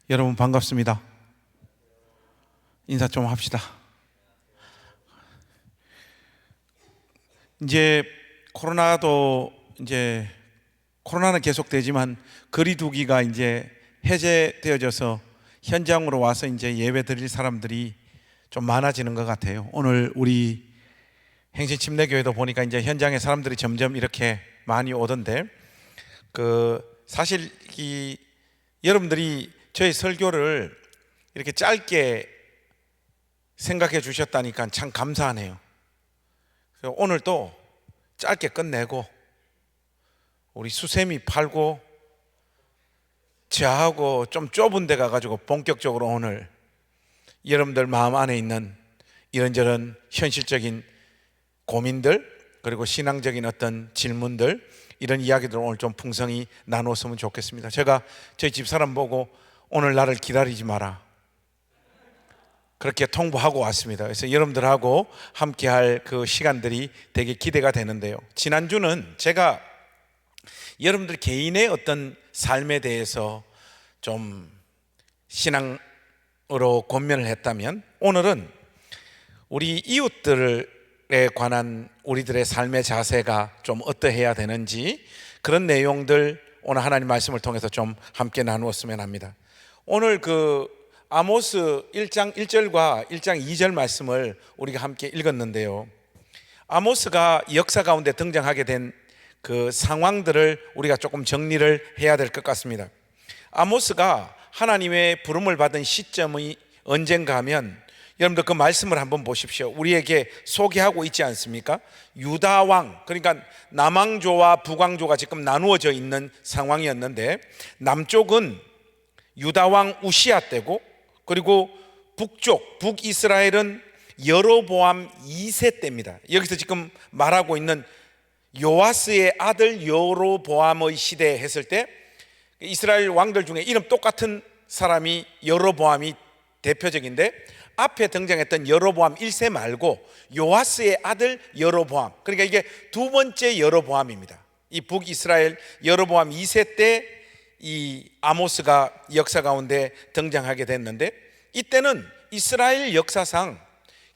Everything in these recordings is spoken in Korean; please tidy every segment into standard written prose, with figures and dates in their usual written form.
여러분 반갑습니다. 인사 좀 합시다. 이제 코로나는 계속되지만 거리두기가 이제 해제되어져서 현장으로 와서 이제 예배 드릴 사람들이 좀 많아지는 것 같아요. 오늘 우리 행신침례교회도 보니까 이제 현장에 사람들이 점점 이렇게 많이 오던데, 사실 여러분들이 저희 설교를 이렇게 짧게 생각해 주셨다니까 참 감사하네요. 그래서 오늘 또 짧게 끝내고 우리 수세미 팔고 저하고 좀 좁은 데 가가지고 본격적으로 오늘 여러분들 마음 안에 있는 이런저런 현실적인 고민들, 그리고 신앙적인 어떤 질문들, 이런 이야기들을 오늘 좀 풍성히 나눴으면 좋겠습니다. 제가 저희 집사람 보고 오늘 나를 기다리지 마라 그렇게 통보하고 왔습니다. 그래서 여러분들하고 함께 할 그 시간들이 되게 기대가 되는데요, 지난주는 제가 여러분들 개인의 어떤 삶에 대해서 좀 신앙으로 권면을 했다면, 오늘은 우리 이웃들에 관한 우리들의 삶의 자세가 좀 어떠해야 되는지, 그런 내용들 오늘 하나님 말씀을 통해서 좀 함께 나누었으면 합니다. 오늘 아모스 1장 1절과 1장 2절 말씀을 우리가 함께 읽었는데요, 아모스가 역사 가운데 등장하게 된 그 상황들을 우리가 조금 정리를 해야 될 것 같습니다. 아모스가 하나님의 부름을 받은 시점이 언젠가 하면, 여러분들 그 말씀을 한번 보십시오. 우리에게 소개하고 있지 않습니까? 유다 왕, 그러니까 남왕조와 북왕조가 지금 나누어져 있는 상황이었는데, 남쪽은 유다 왕 우시아 때고, 그리고 북이스라엘은 여로보암 2세 때입니다. 여기서 지금 말하고 있는 요아스의 아들 여로보암의 시대에 했을 때, 이스라엘 왕들 중에 이름 똑같은 사람이 여로보암이 대표적인데, 앞에 등장했던 여로보암 1세 말고 요아스의 아들 여로보암, 그러니까 이게 두 번째 여로보암입니다. 이 북이스라엘 여로보암 2세 때 이 아모스가 역사 가운데 등장하게 됐는데, 이때는 이스라엘 역사상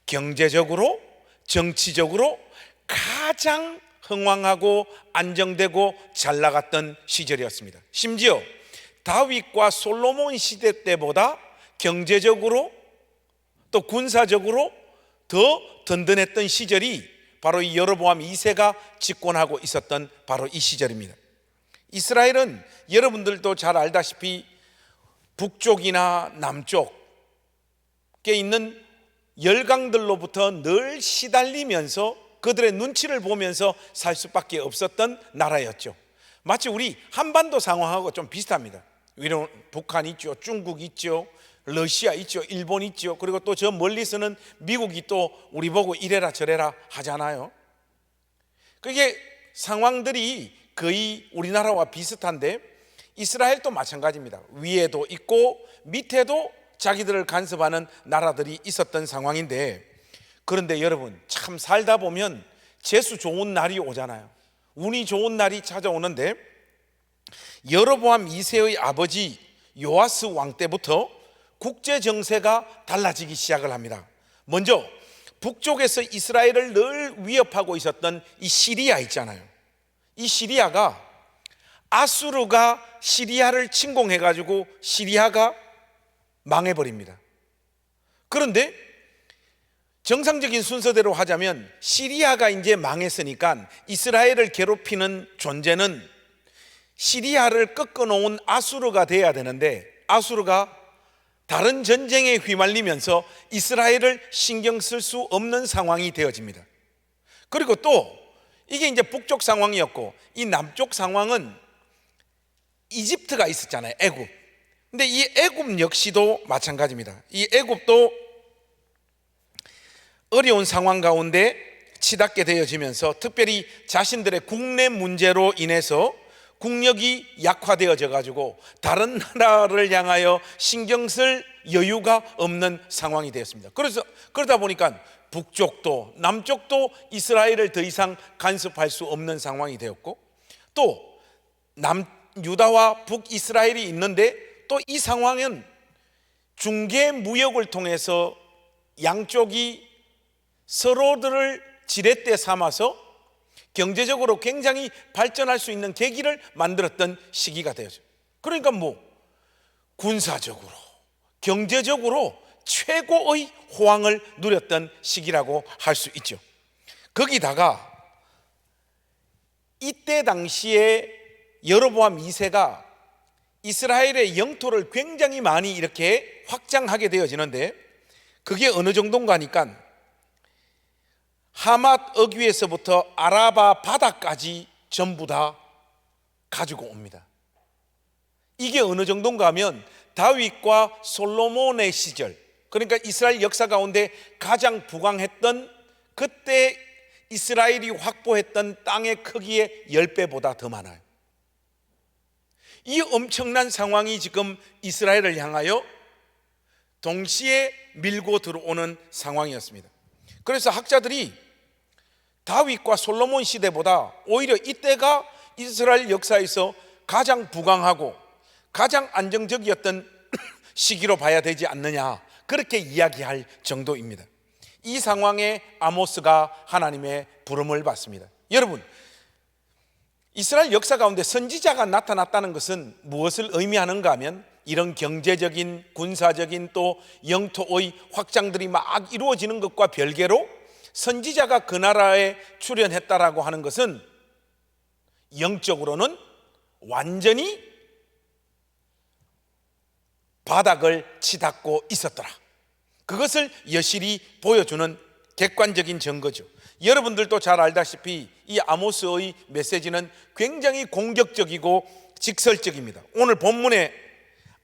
경제적으로, 정치적으로 가장 흥왕하고 안정되고 잘 나갔던 시절이었습니다. 심지어 다윗과 솔로몬 시대 때보다 경제적으로 또 군사적으로 더 든든했던 시절이 바로 이 여로보암 2세가 집권하고 있었던 바로 이 시절입니다. 이스라엘은 여러분들도 잘 알다시피 북쪽이나 남쪽에 있는 열강들로부터 늘 시달리면서 그들의 눈치를 보면서 살 수밖에 없었던 나라였죠. 마치 우리 한반도 상황하고 좀 비슷합니다. 위로 북한 있죠, 중국 있죠, 러시아 있죠, 일본 있죠, 그리고 또 저 멀리서는 미국이 또 우리 보고 이래라 저래라 하잖아요. 그게 상황들이 거의 우리나라와 비슷한데, 이스라엘도 마찬가지입니다. 위에도 있고 밑에도 자기들을 간섭하는 나라들이 있었던 상황인데, 그런데 여러분 참 살다 보면 재수 좋은 날이 오잖아요. 운이 좋은 날이 찾아오는데, 여로보암 2세의 아버지 요아스 왕 때부터 국제 정세가 달라지기 시작을 합니다. 먼저 북쪽에서 이스라엘을 늘 위협하고 있었던 이 시리아 있잖아요. 이 시리아가, 아수르가 시리아를 침공해가지고 시리아가 망해버립니다. 그런데 정상적인 순서대로 하자면 시리아가 이제 망했으니까 이스라엘을 괴롭히는 존재는 시리아를 꺾어놓은 아수르가 돼야 되는데, 아수르가 다른 전쟁에 휘말리면서 이스라엘을 신경 쓸 수 없는 상황이 되어집니다. 그리고 또 이게 이제 북쪽 상황이었고, 이 남쪽 상황은 이집트가 있었잖아요, 애굽. 근데 이 애굽 역시도 마찬가지입니다. 이 애굽도 어려운 상황 가운데 치닫게 되어지면서, 특별히 자신들의 국내 문제로 인해서 국력이 약화되어져 가지고 다른 나라를 향하여 신경 쓸 여유가 없는 상황이 되었습니다. 그러다 보니까 북쪽도 남쪽도 이스라엘을 더 이상 간섭할 수 없는 상황이 되었고, 또 유다와 북이스라엘이 있는데 또 이 상황은 중개 무역을 통해서 양쪽이 서로들을 지렛대 삼아서 경제적으로 굉장히 발전할 수 있는 계기를 만들었던 시기가 되었죠. 그러니까 군사적으로, 경제적으로 최고의 호황을 누렸던 시기라고 할 수 있죠. 거기다가 이때 당시에 여로보암 2세가 이스라엘의 영토를 굉장히 많이 이렇게 확장하게 되어지는데, 그게 어느 정도인가 하니까 하맛 어귀에서부터 아라바 바다까지 전부 다 가지고 옵니다. 이게 어느 정도인가 하면 다윗과 솔로몬의 시절, 그러니까 이스라엘 역사 가운데 가장 부강했던 그때 이스라엘이 확보했던 땅의 크기의 10배보다 더 많아요. 이 엄청난 상황이 지금 이스라엘을 향하여 동시에 밀고 들어오는 상황이었습니다. 그래서 학자들이 다윗과 솔로몬 시대보다 오히려 이때가 이스라엘 역사에서 가장 부강하고 가장 안정적이었던 시기로 봐야 되지 않느냐, 그렇게 이야기할 정도입니다. 이 상황에 아모스가 하나님의 부름을 받습니다. 여러분, 이스라엘 역사 가운데 선지자가 나타났다는 것은 무엇을 의미하는가 하면, 이런 경제적인, 군사적인 또 영토의 확장들이 막 이루어지는 것과 별개로 선지자가 그 나라에 출현했다라고 하는 것은 영적으로는 완전히 바닥을 치닫고 있었더라, 그것을 여실히 보여주는 객관적인 증거죠. 여러분들도 잘 알다시피 이 아모스의 메시지는 굉장히 공격적이고 직설적입니다. 오늘 본문에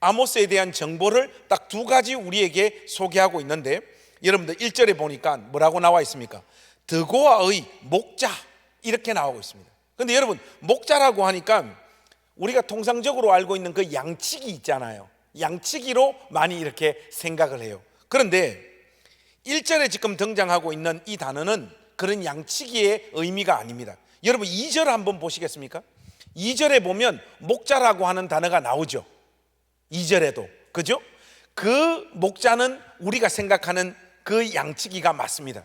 아모스에 대한 정보를 딱 두 가지 우리에게 소개하고 있는데, 여러분들 1절에 보니까 뭐라고 나와 있습니까? 드고아의 목자, 이렇게 나오고 있습니다. 그런데 여러분, 목자라고 하니까 우리가 통상적으로 알고 있는 그 양치기 있잖아요. 양치기로 많이 이렇게 생각을 해요. 그런데 1절에 지금 등장하고 있는 이 단어는 그런 양치기의 의미가 아닙니다. 여러분 2절 한번 보시겠습니까? 2절에 보면 목자라고 하는 단어가 나오죠. 2절에도, 그죠? 그 목자는 우리가 생각하는 그 양치기가 맞습니다.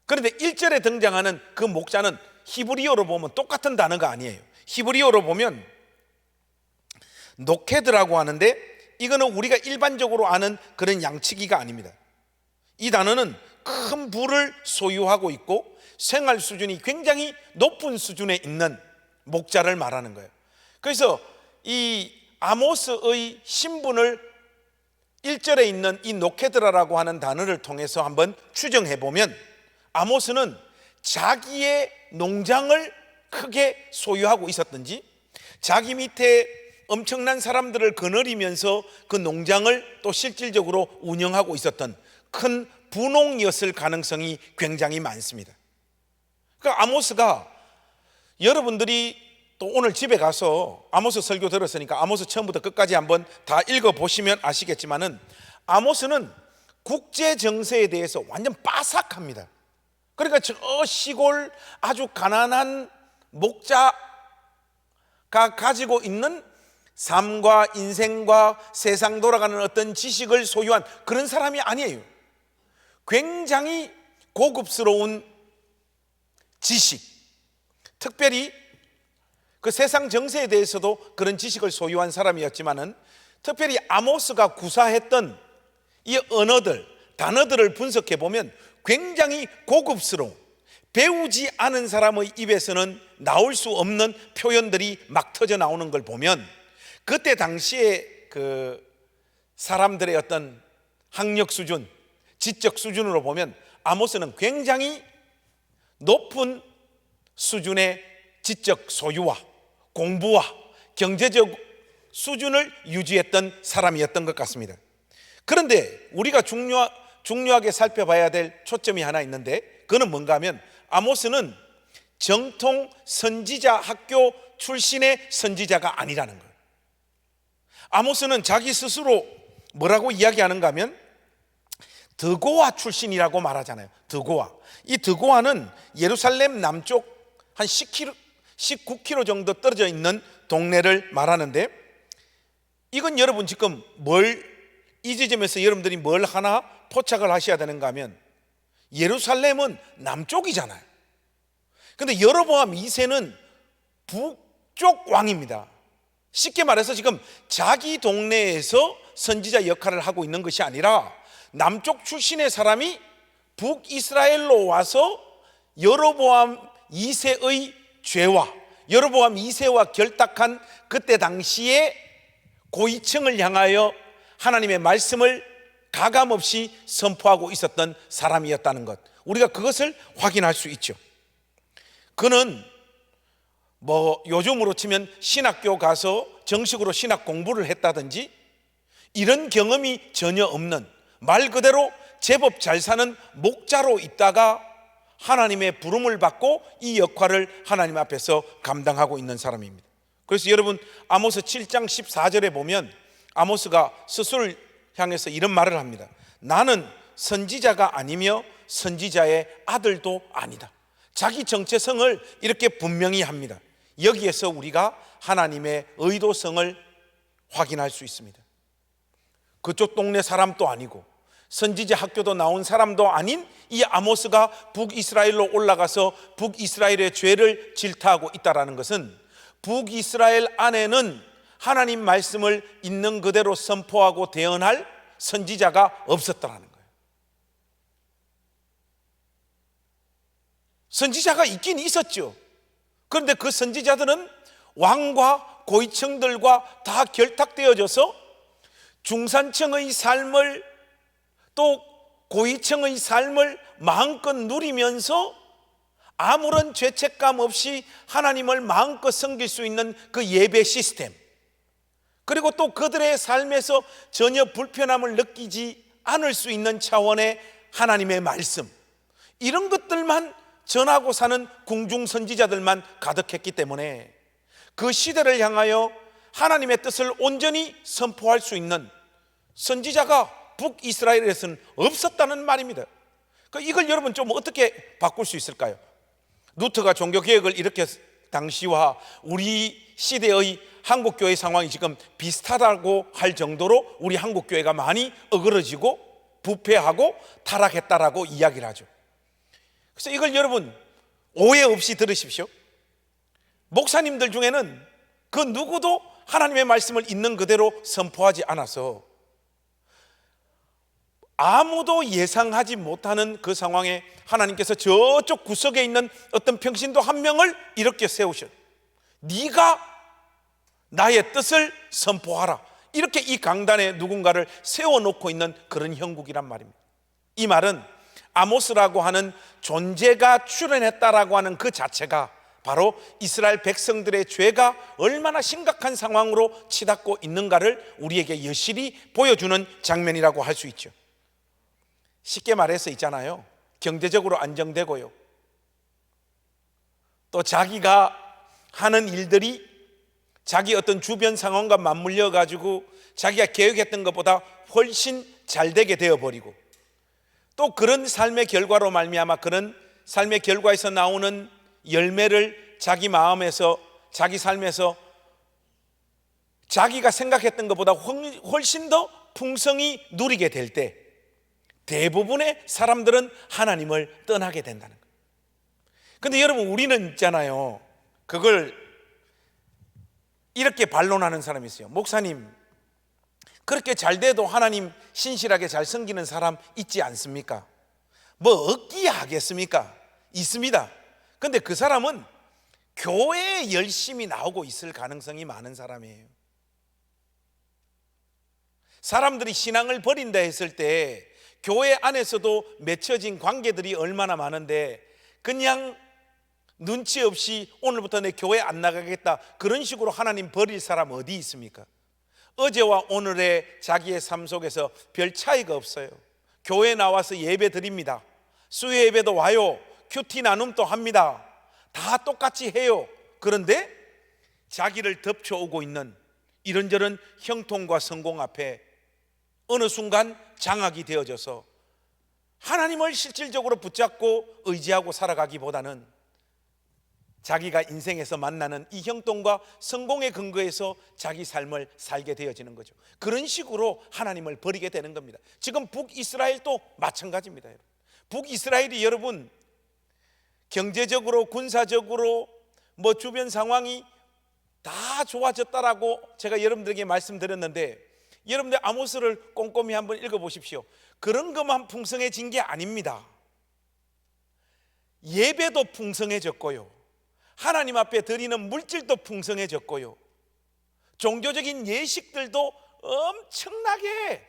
그런데 1절에 등장하는 그 목자는 히브리어로 보면 똑같은 단어가 아니에요. 히브리어로 보면 노케드라고 하는데, 이거는 우리가 일반적으로 아는 그런 양치기가 아닙니다. 이 단어는 큰 부를 소유하고 있고 생활 수준이 굉장히 높은 수준에 있는 목자를 말하는 거예요. 그래서 이 아모스의 신분을 1절에 있는 이 노케드라라고 하는 단어를 통해서 한번 추정해 보면, 아모스는 자기의 농장을 크게 소유하고 있었든지, 자기 밑에 엄청난 사람들을 거느리면서 그 농장을 또 실질적으로 운영하고 있었던 큰 분홍이었을 가능성이 굉장히 많습니다. 그러니까 아모스가, 여러분들이 또 오늘 집에 가서 아모스 설교 들었으니까 아모스 처음부터 끝까지 한번 다 읽어보시면 아시겠지만은, 아모스는 국제 정세에 대해서 완전 빠삭합니다. 그러니까 저 시골 아주 가난한 목자가 가지고 있는 삶과 인생과 세상 돌아가는 어떤 지식을 소유한 그런 사람이 아니에요. 굉장히 고급스러운 지식, 특별히 그 세상 정세에 대해서도 그런 지식을 소유한 사람이었지만은, 특별히 아모스가 구사했던 이 언어들, 단어들을 분석해 보면 굉장히 고급스러운, 배우지 않은 사람의 입에서는 나올 수 없는 표현들이 막 터져 나오는 걸 보면, 그때 당시에 그 사람들의 어떤 학력 수준, 지적 수준으로 보면 아모스는 굉장히 높은 수준의 지적 소유와 공부와 경제적 수준을 유지했던 사람이었던 것 같습니다. 그런데 우리가 중요하게 살펴봐야 될 초점이 하나 있는데, 그는 뭔가 하면 아모스는 정통 선지자 학교 출신의 선지자가 아니라는 거예요. 아모스는 자기 스스로 뭐라고 이야기하는가 하면 드고아 출신이라고 말하잖아요. 드고아. 이 드고아는 예루살렘 남쪽 한 10km, 19km 정도 떨어져 있는 동네를 말하는데, 이건 여러분 지금 뭘 이 지점에서 여러분들이 뭘 하나 포착을 하셔야 되는가 하면, 예루살렘은 남쪽이잖아요. 근데 여로보암 2세는 북쪽 왕입니다. 쉽게 말해서 지금 자기 동네에서 선지자 역할을 하고 있는 것이 아니라 남쪽 출신의 사람이 북이스라엘로 와서 여로보암 2세의 죄와 여로보암 2세와 결탁한 그때 당시에 고위층을 향하여 하나님의 말씀을 가감없이 선포하고 있었던 사람이었다는 것, 우리가 그것을 확인할 수 있죠. 그는 요즘으로 치면 신학교 가서 정식으로 신학 공부를 했다든지 이런 경험이 전혀 없는, 말 그대로 제법 잘 사는 목자로 있다가 하나님의 부름을 받고 이 역할을 하나님 앞에서 감당하고 있는 사람입니다. 그래서 여러분, 아모스 7장 14절에 보면 아모스가 스스로를 향해서 이런 말을 합니다. 나는 선지자가 아니며 선지자의 아들도 아니다. 자기 정체성을 이렇게 분명히 합니다. 여기에서 우리가 하나님의 의도성을 확인할 수 있습니다. 그쪽 동네 사람도 아니고 선지자 학교도 나온 사람도 아닌 이 아모스가 북이스라엘로 올라가서 북이스라엘의 죄를 질타하고 있다는 것은 북이스라엘 안에는 하나님 말씀을 있는 그대로 선포하고 대언할 선지자가 없었다는 거예요. 선지자가 있긴 있었죠. 그런데 그 선지자들은 왕과 고위층들과 다 결탁되어져서 중산층의 삶을, 또 고위층의 삶을 마음껏 누리면서 아무런 죄책감 없이 하나님을 마음껏 섬길 수 있는 그 예배 시스템, 그리고 또 그들의 삶에서 전혀 불편함을 느끼지 않을 수 있는 차원의 하나님의 말씀, 이런 것들만 전하고 사는 궁중 선지자들만 가득했기 때문에 그 시대를 향하여 하나님의 뜻을 온전히 선포할 수 있는 선지자가 북이스라엘에서는 없었다는 말입니다. 이걸 여러분 좀 어떻게 바꿀 수 있을까요? 루터가 종교개혁을 이렇게 당시와 우리 시대의 한국교회 상황이 지금 비슷하다고 할 정도로 우리 한국교회가 많이 어그러지고 부패하고 타락했다라고 이야기를 하죠. 그래서 이걸 여러분 오해 없이 들으십시오. 목사님들 중에는 그 누구도 하나님의 말씀을 있는 그대로 선포하지 않아서 아무도 예상하지 못하는 그 상황에 하나님께서 저쪽 구석에 있는 어떤 평신도 한 명을 이렇게 세우셔. 네가 나의 뜻을 선포하라. 이렇게 이 강단에 누군가를 세워놓고 있는 그런 형국이란 말입니다. 이 말은 아모스라고 하는 존재가 출현했다라고 하는 그 자체가 바로 이스라엘 백성들의 죄가 얼마나 심각한 상황으로 치닫고 있는가를 우리에게 여실히 보여주는 장면이라고 할 수 있죠. 쉽게 말해서 있잖아요, 경제적으로 안정되고요, 또 자기가 하는 일들이 자기 어떤 주변 상황과 맞물려 가지고 자기가 계획했던 것보다 훨씬 잘 되게 되어버리고, 또 그런 삶의 결과로 말미암아 그런 삶의 결과에서 나오는 열매를 자기 마음에서, 자기 삶에서 자기가 생각했던 것보다 훨씬 더 풍성히 누리게 될 때 대부분의 사람들은 하나님을 떠나게 된다는 거예요. 그런데 여러분, 우리는 있잖아요, 그걸 이렇게 반론하는 사람이 있어요. 목사님, 그렇게 잘 돼도 하나님 신실하게 잘 섬기는 사람 있지 않습니까? 뭐 없기야 하겠습니까? 있습니다. 근데 그 사람은 교회에 열심히 나오고 있을 가능성이 많은 사람이에요. 사람들이 신앙을 버린다 했을 때 교회 안에서도 맺혀진 관계들이 얼마나 많은데 그냥 눈치 없이 오늘부터 내 교회 안 나가겠다, 그런 식으로 하나님 버릴 사람 어디 있습니까? 어제와 오늘의 자기의 삶 속에서 별 차이가 없어요. 교회 나와서 예배 드립니다. 수요 예배도 와요. 큐티 나눔도 합니다. 다 똑같이 해요. 그런데 자기를 덮쳐오고 있는 이런저런 형통과 성공 앞에 어느 순간 장악이 되어져서 하나님을 실질적으로 붙잡고 의지하고 살아가기보다는 자기가 인생에서 만나는 이 형통과 성공의 근거에서 자기 삶을 살게 되어지는 거죠. 그런 식으로 하나님을 버리게 되는 겁니다. 지금 북이스라엘도 마찬가지입니다. 북이스라엘이 여러분 경제적으로 군사적으로 주변 상황이 다 좋아졌다라고 제가 여러분들에게 말씀드렸는데, 여러분들 아모스를 꼼꼼히 한번 읽어보십시오. 그런 것만 풍성해진 게 아닙니다. 예배도 풍성해졌고요, 하나님 앞에 드리는 물질도 풍성해졌고요, 종교적인 예식들도 엄청나게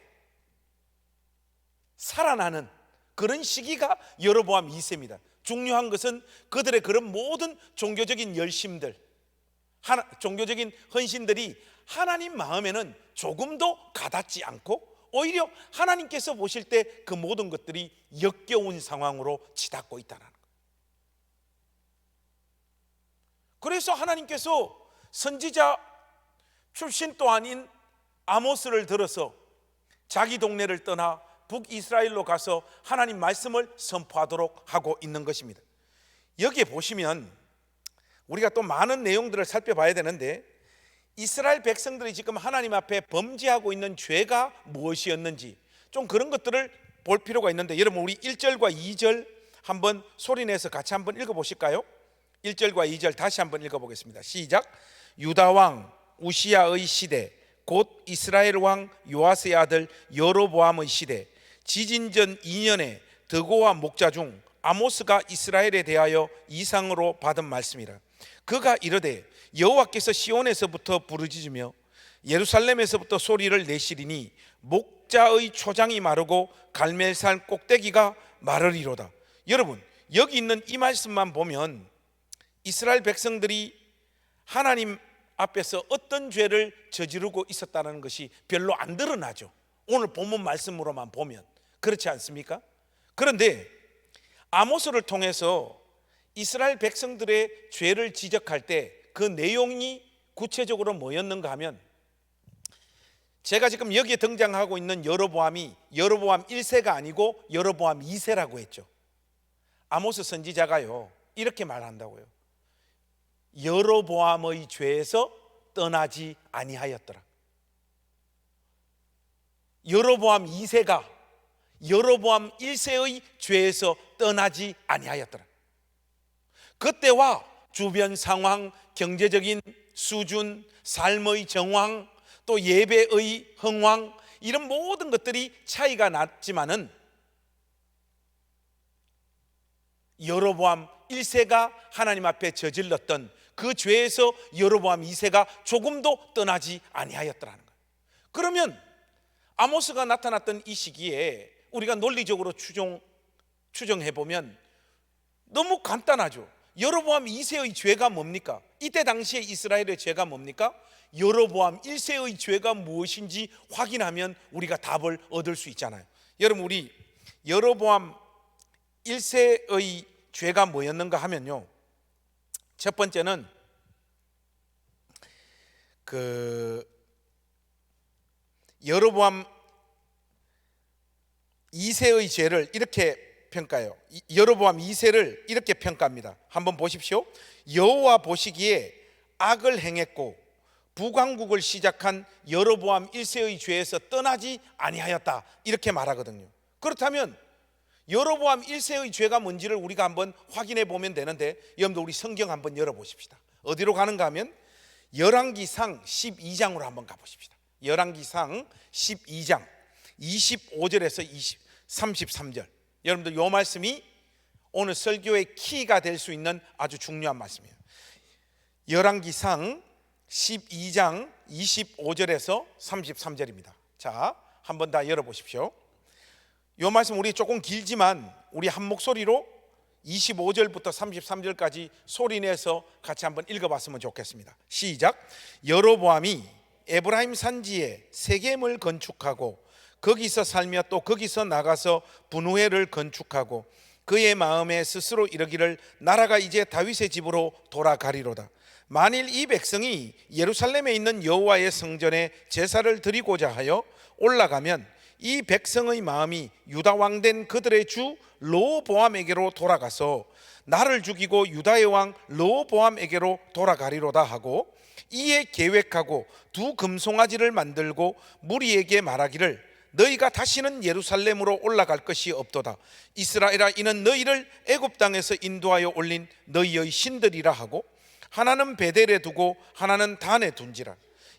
살아나는 그런 시기가 여로보암 2세입니다. 중요한 것은 그들의 그런 모든 종교적인 열심들, 종교적인 헌신들이 하나님 마음에는 조금도 가닿지 않고 오히려 하나님께서 보실 때 그 모든 것들이 역겨운 상황으로 치닫고 있다는 거예요. 그래서 하나님께서 선지자 출신도 아닌 아모스를 들어서 자기 동네를 떠나 북이스라엘로 가서 하나님 말씀을 선포하도록 하고 있는 것입니다. 여기에 보시면 우리가 또 많은 내용들을 살펴봐야 되는데, 이스라엘 백성들이 지금 하나님 앞에 범죄하고 있는 죄가 무엇이었는지 좀 그런 것들을 볼 필요가 있는데, 여러분 우리 1절과 2절 한번 소리내서 같이 한번 읽어보실까요? 1절과 2절 다시 한번 읽어보겠습니다. 시작. 유다 왕 우시야의 시대, 곧 이스라엘 왕 요아스의 아들 여로보암의 시대, 지진전 2년에 드고와 목자 중 아모스가 이스라엘에 대하여 이상으로 받은 말씀이라. 그가 이르되 여호와께서 시온에서부터 부르짖으며 예루살렘에서부터 소리를 내시리니 목자의 초장이 마르고 갈멜산 꼭대기가 마르리로다. 여러분 여기 있는 이 말씀만 보면 이스라엘 백성들이 하나님 앞에서 어떤 죄를 저지르고 있었다는 것이 별로 안 드러나죠. 오늘 본문 말씀으로만 보면 그렇지 않습니까? 그런데 아모스를 통해서 이스라엘 백성들의 죄를 지적할 때 그 내용이 구체적으로 뭐였는가 하면, 제가 지금 여기에 등장하고 있는 여로보암이 여로보암 1세가 아니고 여로보암 2세라고 했죠. 아모스 선지자가요 이렇게 말한다고요. 여로보암의 죄에서 떠나지 아니하였더라. 여로보암 2세가 여로보암 1세의 죄에서 떠나지 아니하였더라. 그때와 주변 상황, 경제적인 수준, 삶의 정황, 또 예배의 흥황, 이런 모든 것들이 차이가 났지만은 여로보암 1세가 하나님 앞에 저질렀던 그 죄에서 여로보암 2세가 조금도 떠나지 아니하였더라는 거예요. 그러면 아모스가 나타났던 이 시기에 우리가 논리적으로 추정해 보면 너무 간단하죠. 여로보암 2세의 죄가 뭡니까? 이때 당시에 이스라엘의 죄가 뭡니까? 여로보암 1세의 죄가 무엇인지 확인하면 우리가 답을 얻을 수 있잖아요. 여러분 우리 여로보암 1세의 죄가 뭐였는가 하면요, 첫 번째는 여로보암 2세의 죄를 이렇게 평가해요. 여로보암 2세를 이렇게 평가합니다. 한번 보십시오. 여호와 보시기에 악을 행했고 부강국을 시작한 여로보암 1세의 죄에서 떠나지 아니하였다, 이렇게 말하거든요. 그렇다면 여로보암 1세의 죄가 뭔지를 우리가 한번 확인해 보면 되는데, 여러분들 우리 성경 한번 열어보십시다. 어디로 가는가 하면 열왕기상 12장으로 한번 가보십시다. 열왕기상 12장 25절에서 33절. 여러분들 이 말씀이 오늘 설교의 키가 될 수 있는 아주 중요한 말씀이에요. 열왕기상 12장 25절에서 33절입니다. 자, 한번 다 열어보십시오. 이 말씀 우리 조금 길지만 우리 한 목소리로 25절부터 33절까지 소리내서 같이 한번 읽어봤으면 좋겠습니다. 시작. 여로보암이 에브라임 산지에 세겜을 건축하고 거기서 살며 또 거기서 나가서 분우회를 건축하고 그의 마음에 스스로 이르기를 나라가 이제 다윗의 집으로 돌아가리로다. 만일 이 백성이 예루살렘에 있는 여호와의 성전에 제사를 드리고자 하여 올라가면 이 백성의 마음이 유다 왕된 그들의 주 르호보암에게로 돌아가서 나를 죽이고 유다의 왕 르호보암에게로 돌아가리로다 하고, 이에 계획하고 두 금송아지를 만들고 무리에게 말하기를 너희가 다시는 예루살렘으로 올라갈 것이 없도다. 이스라엘아, 이는 너희를 애굽 땅에서 인도하여 올린 너희의 신들이라 하고, 하나는 베델에 두고 하나는 단에 둔지라.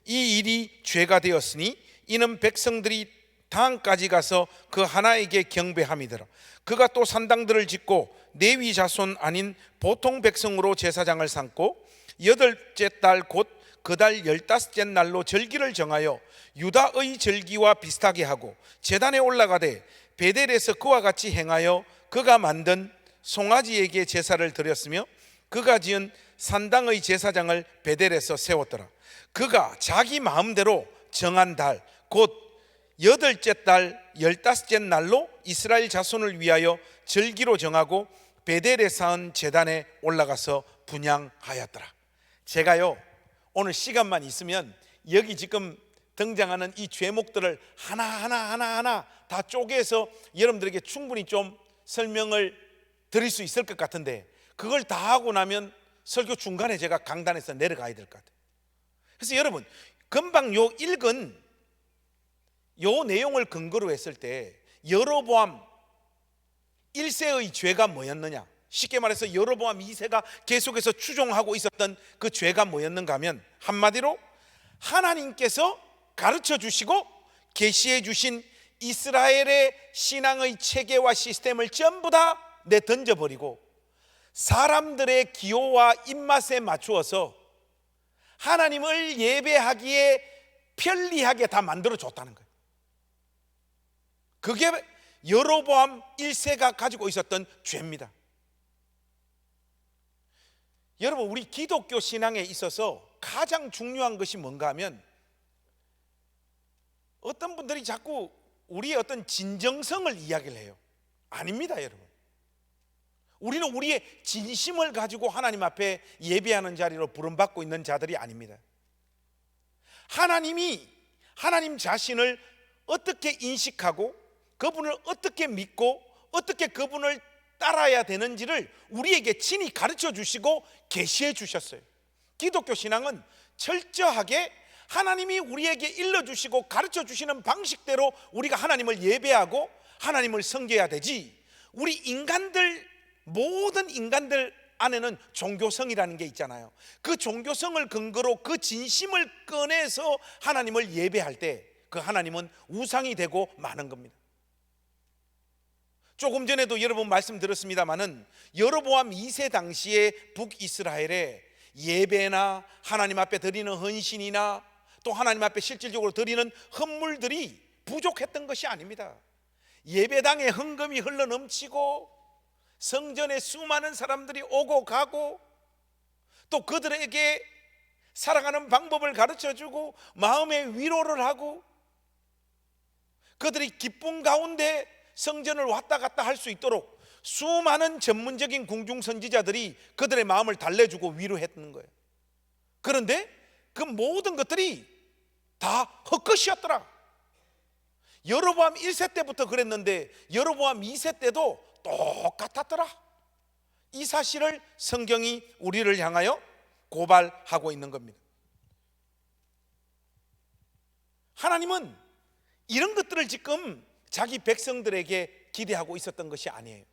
이 일이 죄가 되었으니 이는 백성들이 단까지 가서 그 하나에게 경배함이더라. 그가 또 산당들을 짓고 레위 자손 아닌 보통 백성으로 제사장을 삼고 여덟째 달 곧 그 달 15째 날로 절기를 정하여 유다의 절기와 비슷하게 하고 제단에 올라가되 베델에서 그와 같이 행하여 그가 만든 송아지에게 제사를 드렸으며 그가 지은 산당의 제사장을 베델에서 세웠더라. 그가 자기 마음대로 정한 달 곧 여덟째 달 15째 날로 이스라엘 자손을 위하여 절기로 정하고 베델에 쌓은 제단에 올라가서 분향하였더라. 제가요, 오늘 시간만 있으면 여기 지금 등장하는 이 죄목들을 하나하나 다 쪼개서 여러분들에게 충분히 좀 설명을 드릴 수 있을 것 같은데, 그걸 다 하고 나면 설교 중간에 제가 강단에서 내려가야 될 것 같아요. 그래서 여러분, 금방 요 읽은 요 내용을 근거로 했을 때 여로보암 1세의 죄가 뭐였느냐, 쉽게 말해서 여로보암 2세가 계속해서 추종하고 있었던 그 죄가 뭐였는가 하면, 한마디로 하나님께서 가르쳐 주시고 계시해 주신 이스라엘의 신앙의 체계와 시스템을 전부 다 내던져버리고 사람들의 기호와 입맛에 맞추어서 하나님을 예배하기에 편리하게 다 만들어 줬다는 거예요. 그게 여로보암 1세가 가지고 있었던 죄입니다. 여러분, 우리 기독교 신앙에 있어서 가장 중요한 것이 뭔가 하면, 어떤 분들이 자꾸 우리의 어떤 진정성을 이야기를 해요. 아닙니다, 여러분. 우리는 우리의 진심을 가지고 하나님 앞에 예배하는 자리로 부름받고 있는 자들이 아닙니다. 하나님이 하나님 자신을 어떻게 인식하고 그분을 어떻게 믿고 어떻게 그분을 따라야 되는지를 우리에게 친히 가르쳐 주시고 계시해 주셨어요. 기독교 신앙은 철저하게 하나님이 우리에게 일러주시고 가르쳐 주시는 방식대로 우리가 하나님을 예배하고 하나님을 섬겨야 되지, 우리 인간들, 모든 인간들 안에는 종교성이라는 게 있잖아요. 그 종교성을 근거로 그 진심을 꺼내서 하나님을 예배할 때 그 하나님은 우상이 되고 마는 겁니다. 조금 전에도 여러분 말씀드렸습니다마는 여로보암 2세 당시에 북이스라엘에 예배나 하나님 앞에 드리는 헌신이나 또 하나님 앞에 실질적으로 드리는 헌물들이 부족했던 것이 아닙니다. 예배당에 헌금이 흘러넘치고 성전에 수많은 사람들이 오고 가고 또 그들에게 살아가는 방법을 가르쳐주고 마음의 위로를 하고 그들이 기쁨 가운데 성전을 왔다 갔다 할 수 있도록 수많은 전문적인 궁중선지자들이 그들의 마음을 달래주고 위로했는 거예요. 그런데 그 모든 것들이 다 헛것이었더라. 여로보암 1세 때부터 그랬는데 여로보암 2세 때도 똑같았더라. 이 사실을 성경이 우리를 향하여 고발하고 있는 겁니다. 하나님은 이런 것들을 지금 자기 백성들에게 기대하고 있었던 것이 아니에요.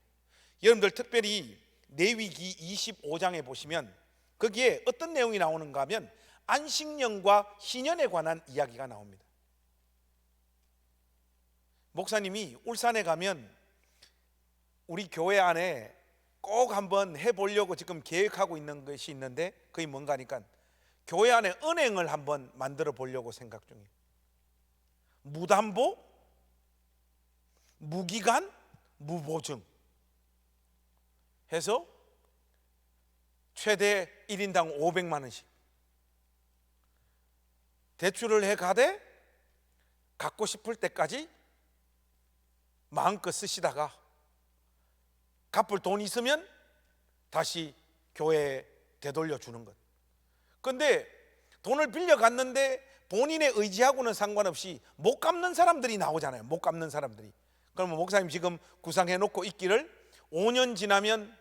여러분들 특별히 레위기 25장에 보시면 거기에 어떤 내용이 나오는가 하면 안식년과 희년에 관한 이야기가 나옵니다. 목사님이 울산에 가면 우리 교회 안에 꼭 한번 해보려고 지금 계획하고 있는 것이 있는데, 그게 뭔가 하니까 교회 안에 은행을 한번 만들어 보려고 생각 중이에요. 무담보, 무기간, 무보증 해서 최대 1인당 500만 원씩 대출을 해 가되 갖고 싶을 때까지 마음껏 쓰시다가 갚을 돈 있으면 다시 교회에 되돌려 주는 것. 그런데 돈을 빌려 갔는데 본인의 의지하고는 상관없이 못 갚는 사람들이 나오잖아요. 못 갚는 사람들이. 그러면 목사님 지금 구상해 놓고 있기를 5년 지나면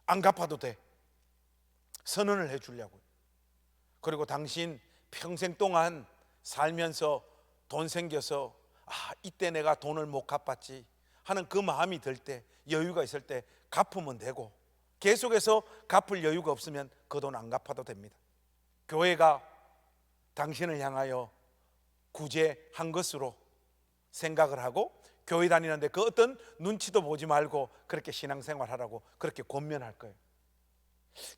안 갚아도 돼. 선언을 해 주려고요. 그리고 당신 평생 동안 살면서 돈 생겨서 이때 내가 돈을 못 갚았지 하는 그 마음이 들 때, 여유가 있을 때 갚으면 되고, 계속해서 갚을 여유가 없으면 그 돈 안 갚아도 됩니다. 교회가 당신을 향하여 구제한 것으로 생각을 하고, 교회 다니는데 그 어떤 눈치도 보지 말고 그렇게 신앙생활하라고 그렇게 권면할 거예요.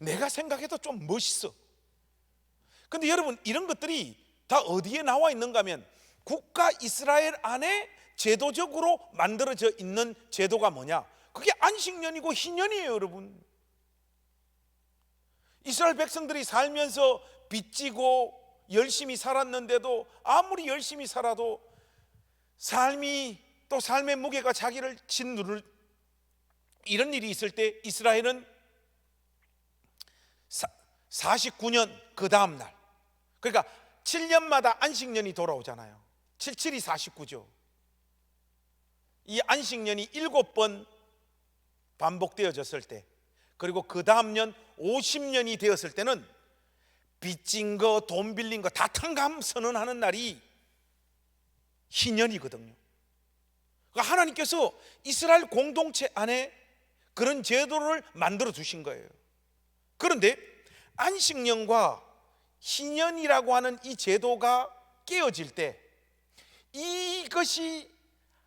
내가 생각해도 좀 멋있어. 근데 여러분, 이런 것들이 다 어디에 나와 있는가 하면 국가 이스라엘 안에 제도적으로 만들어져 있는 제도가 뭐냐? 그게 안식년이고 희년이에요, 여러분. 이스라엘 백성들이 살면서 빚지고 열심히 살았는데도, 아무리 열심히 살아도 삶이, 또 삶의 무게가 자기를 짓누를 이런 일이 있을 때, 이스라엘은 49년 그 다음 날, 그러니까 7년마다 안식년이 돌아오잖아요. 77이 49죠. 이 안식년이 7번 반복되어졌을 때, 그리고 그 다음 년 50년이 되었을 때는 빚진 거, 돈 빌린 거 다 탕감 선언하는 날이 희년이거든요. 그러니까 하나님께서 이스라엘 공동체 안에 그런 제도를 만들어 두신 거예요. 그런데 안식년과 희년이라고 하는 이 제도가 깨어질 때, 이것이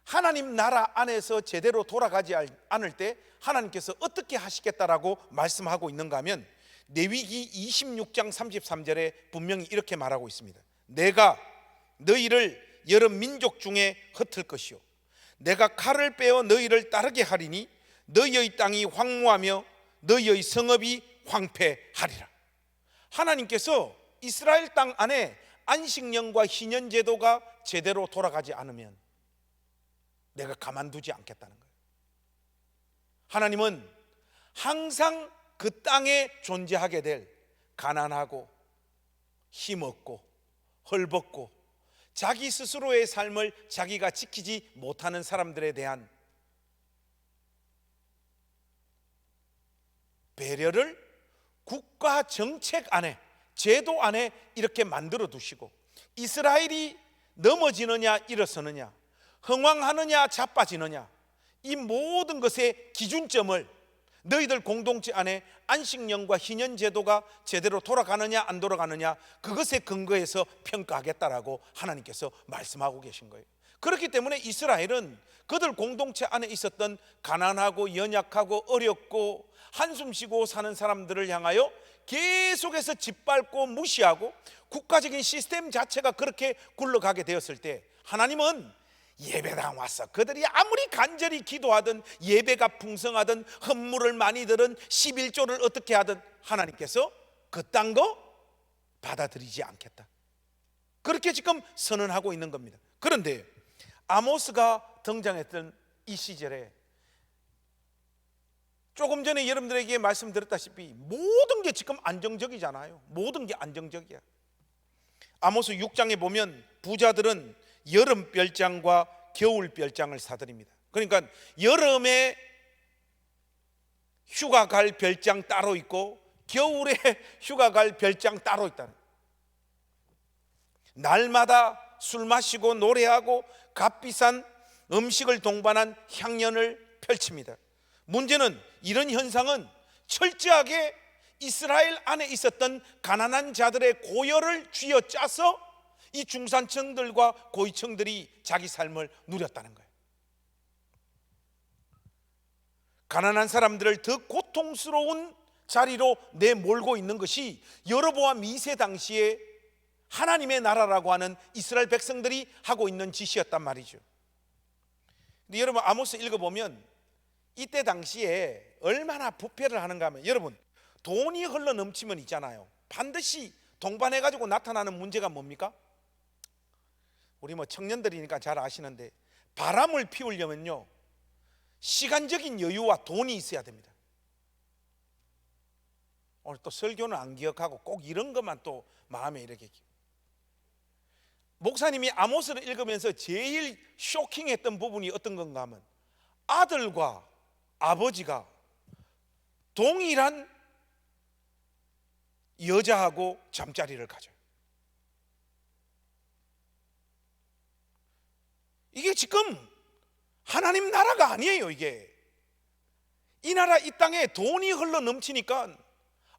하나님 나라 안에서 제대로 돌아가지 않을 때 하나님께서 어떻게 하시겠다라고 말씀하고 있는가 하면, 레위기 26장 33절에 분명히 이렇게 말하고 있습니다. 내가 너희를 여러 민족 중에 흩을 것이요, 내가 칼을 빼어 너희를 따르게 하리니 너희의 땅이 황무하며 너희의 성읍이 황폐하리라. 하나님께서 이스라엘 땅 안에 안식년과 희년 제도가 제대로 돌아가지 않으면 내가 가만두지 않겠다는 거예요. 하나님은 항상 그 땅에 존재하게 될 가난하고 힘없고 헐벗고 자기 스스로의 삶을 자기가 지키지 못하는 사람들에 대한 배려를 국가 정책 안에, 제도 안에 이렇게 만들어 두시고, 이스라엘이 넘어지느냐 일어서느냐, 흥왕하느냐 자빠지느냐, 이 모든 것의 기준점을 너희들 공동체 안에 안식년과 희년 제도가 제대로 돌아가느냐 안 돌아가느냐, 그것에 근거해서 평가하겠다라고 하나님께서 말씀하고 계신 거예요. 그렇기 때문에 이스라엘은 그들 공동체 안에 있었던 가난하고 연약하고 어렵고 한숨 쉬고 사는 사람들을 향하여 계속해서 짓밟고 무시하고 국가적인 시스템 자체가 그렇게 굴러가게 되었을 때, 하나님은 예배당 와서 그들이 아무리 간절히 기도하든, 예배가 풍성하든, 헌물을 많이 들은 11조를 어떻게 하든 하나님께서 그딴 거 받아들이지 않겠다, 그렇게 지금 선언하고 있는 겁니다. 그런데 아모스가 등장했던 이 시절에, 조금 전에 여러분들에게 말씀드렸다시피 모든 게 지금 안정적이잖아요. 모든 게 안정적이야. 아모스 6장에 보면 부자들은 여름 별장과 겨울 별장을 사들입니다. 그러니까 여름에 휴가 갈 별장 따로 있고 겨울에 휴가 갈 별장 따로 있다는, 날마다 술 마시고 노래하고 값비싼 음식을 동반한 향연을 펼칩니다. 문제는 이런 현상은 철저하게 이스라엘 안에 있었던 가난한 자들의 고열을 쥐어짜서 이 중산층들과 고위층들이 자기 삶을 누렸다는 거예요. 가난한 사람들을 더 고통스러운 자리로 내몰고 있는 것이 여로보암 2세 당시에 하나님의 나라라고 하는 이스라엘 백성들이 하고 있는 짓이었단 말이죠. 근데 여러분, 아모스 읽어보면 이때 당시에 얼마나 부패를 하는가 하면, 여러분, 돈이 흘러 넘치면 있잖아요, 반드시 동반해가지고 나타나는 문제가 뭡니까? 우리 청년들이니까 잘 아시는데, 바람을 피우려면요 시간적인 여유와 돈이 있어야 됩니다. 오늘 또 설교는 안 기억하고 꼭 이런 것만 또 마음에 이렇게. 목사님이 아모스를 읽으면서 제일 쇼킹했던 부분이 어떤 건가 하면, 아들과 아버지가 동일한 여자하고 잠자리를 가져요. 이게 지금 하나님 나라가 아니에요. 이게 이 나라 이 땅에 돈이 흘러 넘치니까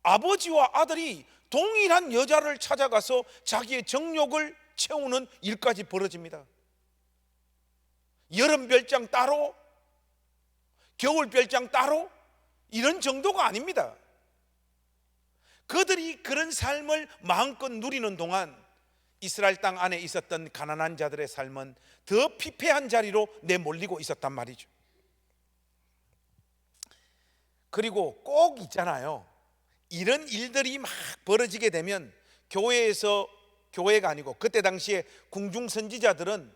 아버지와 아들이 동일한 여자를 찾아가서 자기의 정욕을 채우는 일까지 벌어집니다. 여름 별장 따로, 겨울 별장 따로, 이런 정도가 아닙니다. 그들이 그런 삶을 마음껏 누리는 동안 이스라엘 땅 안에 있었던 가난한 자들의 삶은 더 피폐한 자리로 내몰리고 있었단 말이죠. 그리고 꼭 있잖아요, 이런 일들이 막 벌어지게 되면 교회가 아니고 그때 당시에 궁중 선지자들은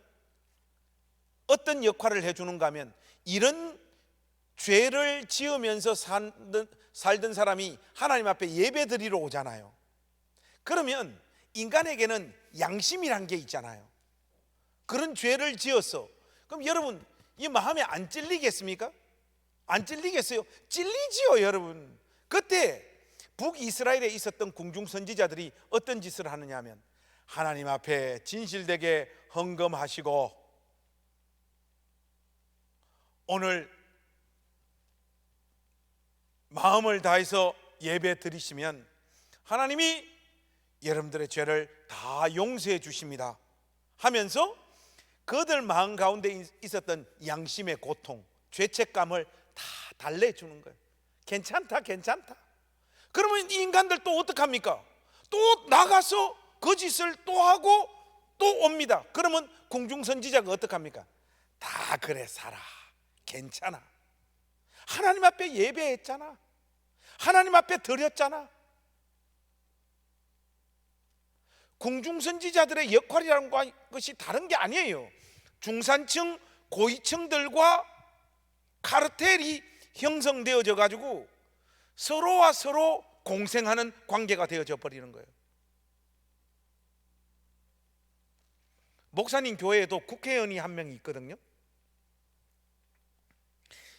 어떤 역할을 해주는가 하면, 이런 죄를 지으면서 살던 사람이 하나님 앞에 예배 드리러 오잖아요. 그러면 인간에게는 양심이란 게 있잖아요. 그런 죄를 지었어. 그럼 여러분, 이 마음에 안 찔리겠습니까? 안 찔리겠어요? 찔리지요, 여러분. 그때 북이스라엘에 있었던 궁중 선지자들이 어떤 짓을 하느냐 하면, 하나님 앞에 진실되게 헌금하시고 오늘 마음을 다해서 예배 드리시면 하나님이 여러분들의 죄를 다 용서해 주십니다 하면서 그들 마음 가운데 있었던 양심의 고통, 죄책감을 다 달래주는 거예요. 괜찮다, 괜찮다. 그러면 이 인간들 또 어떡합니까? 또 나가서 거짓을 또 하고 또 옵니다. 그러면 궁중선지자가 어떡합니까? 다 그래 살아, 괜찮아. 하나님 앞에 예배했잖아, 하나님 앞에 드렸잖아. 궁중선지자들의 역할이라는 것이 다른 게 아니에요. 중산층, 고위층들과 카르텔이 형성되어져 가지고 서로와 서로 공생하는 관계가 되어져 버리는 거예요. 목사님 교회에도 국회의원이 한 명이 있거든요.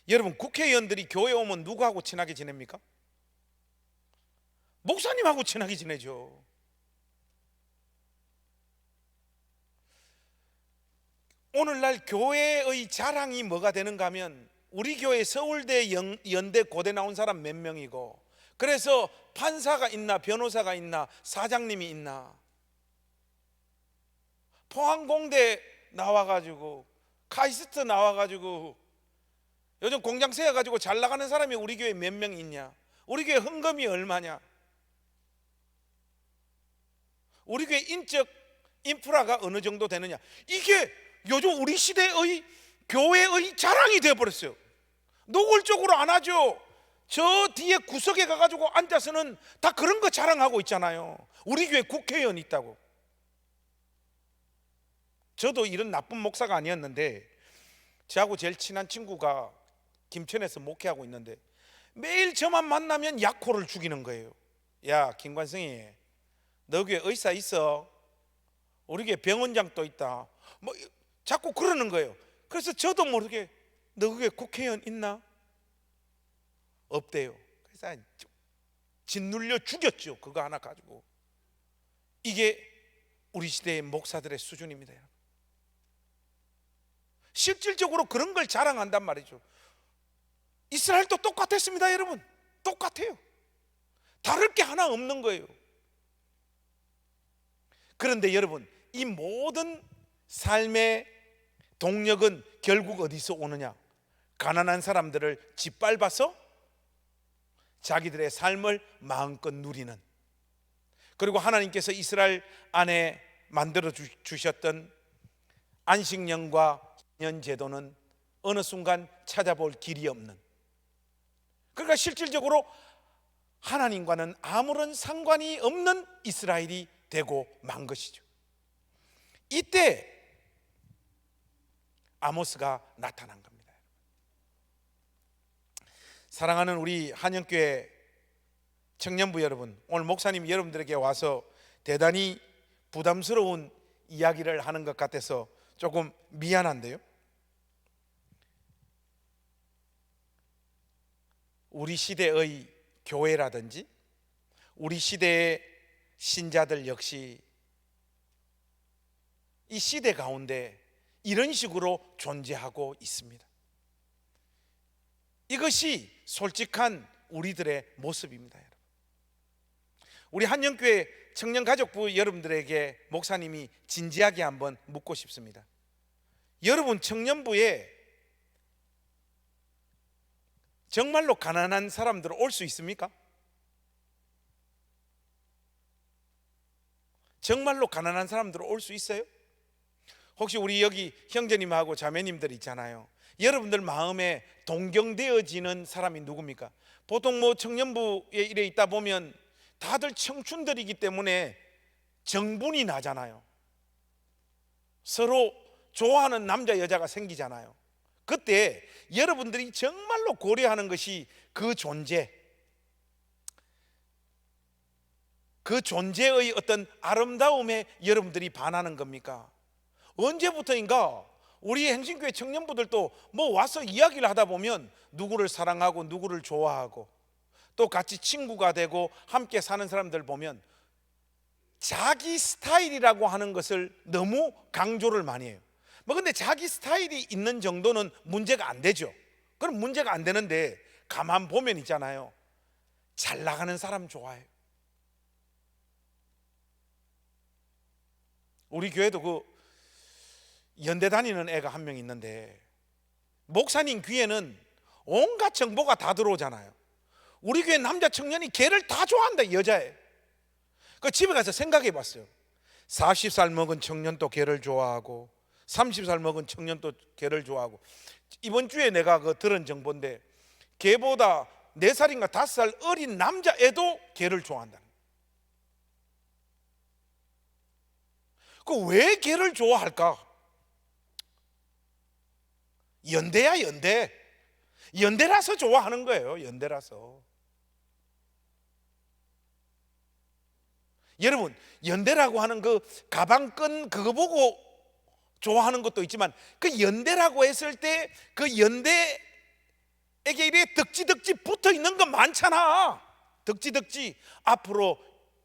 여러분, 국회의원들이 교회 오면 누구하고 친하게 지냅니까? 목사님하고 친하게 지내죠. 오늘날 교회의 자랑이 뭐가 되는가 하면, 우리 교회 서울대 연대 고대 나온 사람 몇 명이고, 그래서 판사가 있나 변호사가 있나 사장님이 있나, 포항공대 나와가지고 카이스트 나와가지고 요즘 공장 세워가지고 잘 나가는 사람이 우리 교회 몇 명 있냐, 우리 교회 헌금이 얼마냐, 우리 교회 인적 인프라가 어느 정도 되느냐, 이게 요즘 우리 시대의 교회의 자랑이 되어버렸어요. 노골적으로 안 하죠. 저 뒤에 구석에 가가지고 앉아서는 다 그런 거 자랑하고 있잖아요. 우리 교회 국회의원 있다고. 저도 이런 나쁜 목사가 아니었는데, 저하고 제일 친한 친구가 김천에서 목회하고 있는데 매일 저만 만나면 약호를 죽이는 거예요. 야, 김관성이, 너 교회 의사 있어? 우리 교회 병원장 또 있다. 뭐 자꾸 그러는 거예요. 그래서 저도 모르게, 너 교회 국회의원 있나? 없대요. 그래서 짓눌려 죽였죠, 그거 하나 가지고. 이게 우리 시대의 목사들의 수준입니다. 실질적으로 그런 걸 자랑한단 말이죠. 이스라엘도 똑같았습니다, 여러분. 똑같아요. 다를 게 하나 없는 거예요. 그런데 여러분, 이 모든 삶의 동력은 결국 어디서 오느냐? 가난한 사람들을 짓밟아서 자기들의 삶을 마음껏 누리는, 그리고 하나님께서 이스라엘 안에 만들어 주셨던 안식년과 년제도는 어느 순간 찾아볼 길이 없는, 그러니까 실질적으로 하나님과는 아무런 상관이 없는 이스라엘이 되고 만 것이죠. 이때 아모스가 나타난 겁니다. 사랑하는 우리 한영교회 청년부 여러분, 오늘 목사님이 여러분들에게 와서 대단히 부담스러운 이야기를 하는 것 같아서 조금 미안한데요, 우리 시대의 교회라든지 우리 시대의 신자들 역시 이 시대 가운데 이런 식으로 존재하고 있습니다. 이것이 솔직한 우리들의 모습입니다. 여러분, 우리 한영교회 청년가족부 여러분들에게 목사님이 진지하게 한번 묻고 싶습니다. 여러분 청년부에 정말로 가난한 사람들 올 수 있습니까? 정말로 가난한 사람들 올 수 있어요? 혹시 우리 여기 형제님하고 자매님들 있잖아요. 여러분들 마음에 동경되어지는 사람이 누굽니까? 보통 뭐 청년부에 이래 있다 보면 다들 청춘들이기 때문에 정분이 나잖아요. 서로 좋아하는 남자 여자가 생기잖아요. 그때 여러분들이 정말로 고려하는 것이 그 존재의 어떤 아름다움에 여러분들이 반하는 겁니까? 언제부터인가 우리 행신교회 청년부들도 뭐 와서 이야기를 하다 보면 누구를 사랑하고 누구를 좋아하고 또 같이 친구가 되고 함께 사는 사람들 보면 자기 스타일이라고 하는 것을 너무 강조를 많이 해요. 뭐 근데 자기 스타일이 있는 정도는 문제가 안 되죠. 그럼 문제가 안 되는데 가만 보면 있잖아요. 잘 나가는 사람 좋아해요. 우리 교회도 그 연대 다니는 애가 한 명 있는데 목사님 귀에는 온갖 정보가 다 들어오잖아요. 우리 교회 남자 청년이 걔를 다 좋아한다. 여자애. 그 집에 가서 생각해 봤어요. 40살 먹은 청년도 걔를 좋아하고 30살 먹은 청년도 걔를 좋아하고 이번 주에 내가 그 들은 정보인데 걔보다 4살인가 5살 어린 남자애도 걔를 좋아한다. 그 왜 걔를 좋아할까? 연대야 연대. 연대라서 좋아하는 거예요. 연대라서. 여러분 연대라고 하는 그 가방끈 그거 보고 좋아하는 것도 있지만 그 연대라고 했을 때 그 연대에게 이래 덕지덕지 붙어 있는 거 많잖아. 덕지덕지. 앞으로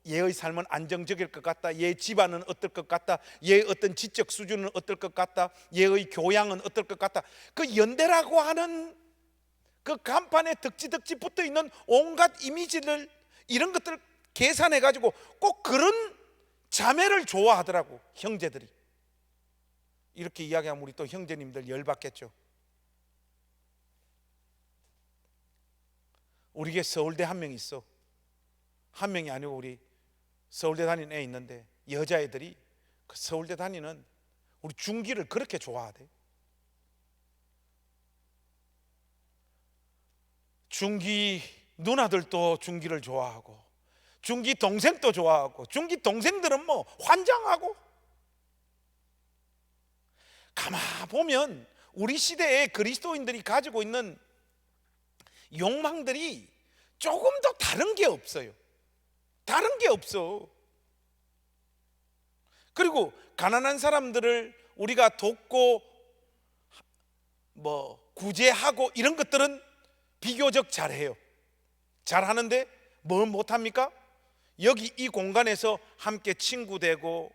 얘의 삶은 안정적일 것 같다. 얘의 집안은 어떨 것 같다. 얘의 어떤 지적 수준은 어떨 것 같다. 얘의 교양은 어떨 것 같다. 그 연대라고 하는 그 간판에 덕지덕지 붙어 있는 온갖 이미지들 이런 것들 계산해 가지고 꼭 그런 자매를 좋아하더라고. 형제들이. 이렇게 이야기하면 우리 또 형제님들 열받겠죠. 우리 교회 서울대 한 명 있어. 한 명이 아니고 우리 서울대 다니는 애 있는데 여자애들이 그 서울대 다니는 우리 중기를 그렇게 좋아하대. 중기 누나들도 중기를 좋아하고 중기 동생도 좋아하고 중기 동생들은 뭐 환장하고. 가만 보면 우리 시대의 그리스도인들이 가지고 있는 욕망들이 조금 더 다른 게 없어요. 다른 게 없어. 그리고 가난한 사람들을 우리가 돕고 뭐 구제하고 이런 것들은 비교적 잘해요. 잘하는데 뭘 못합니까? 여기 이 공간에서 함께 친구 되고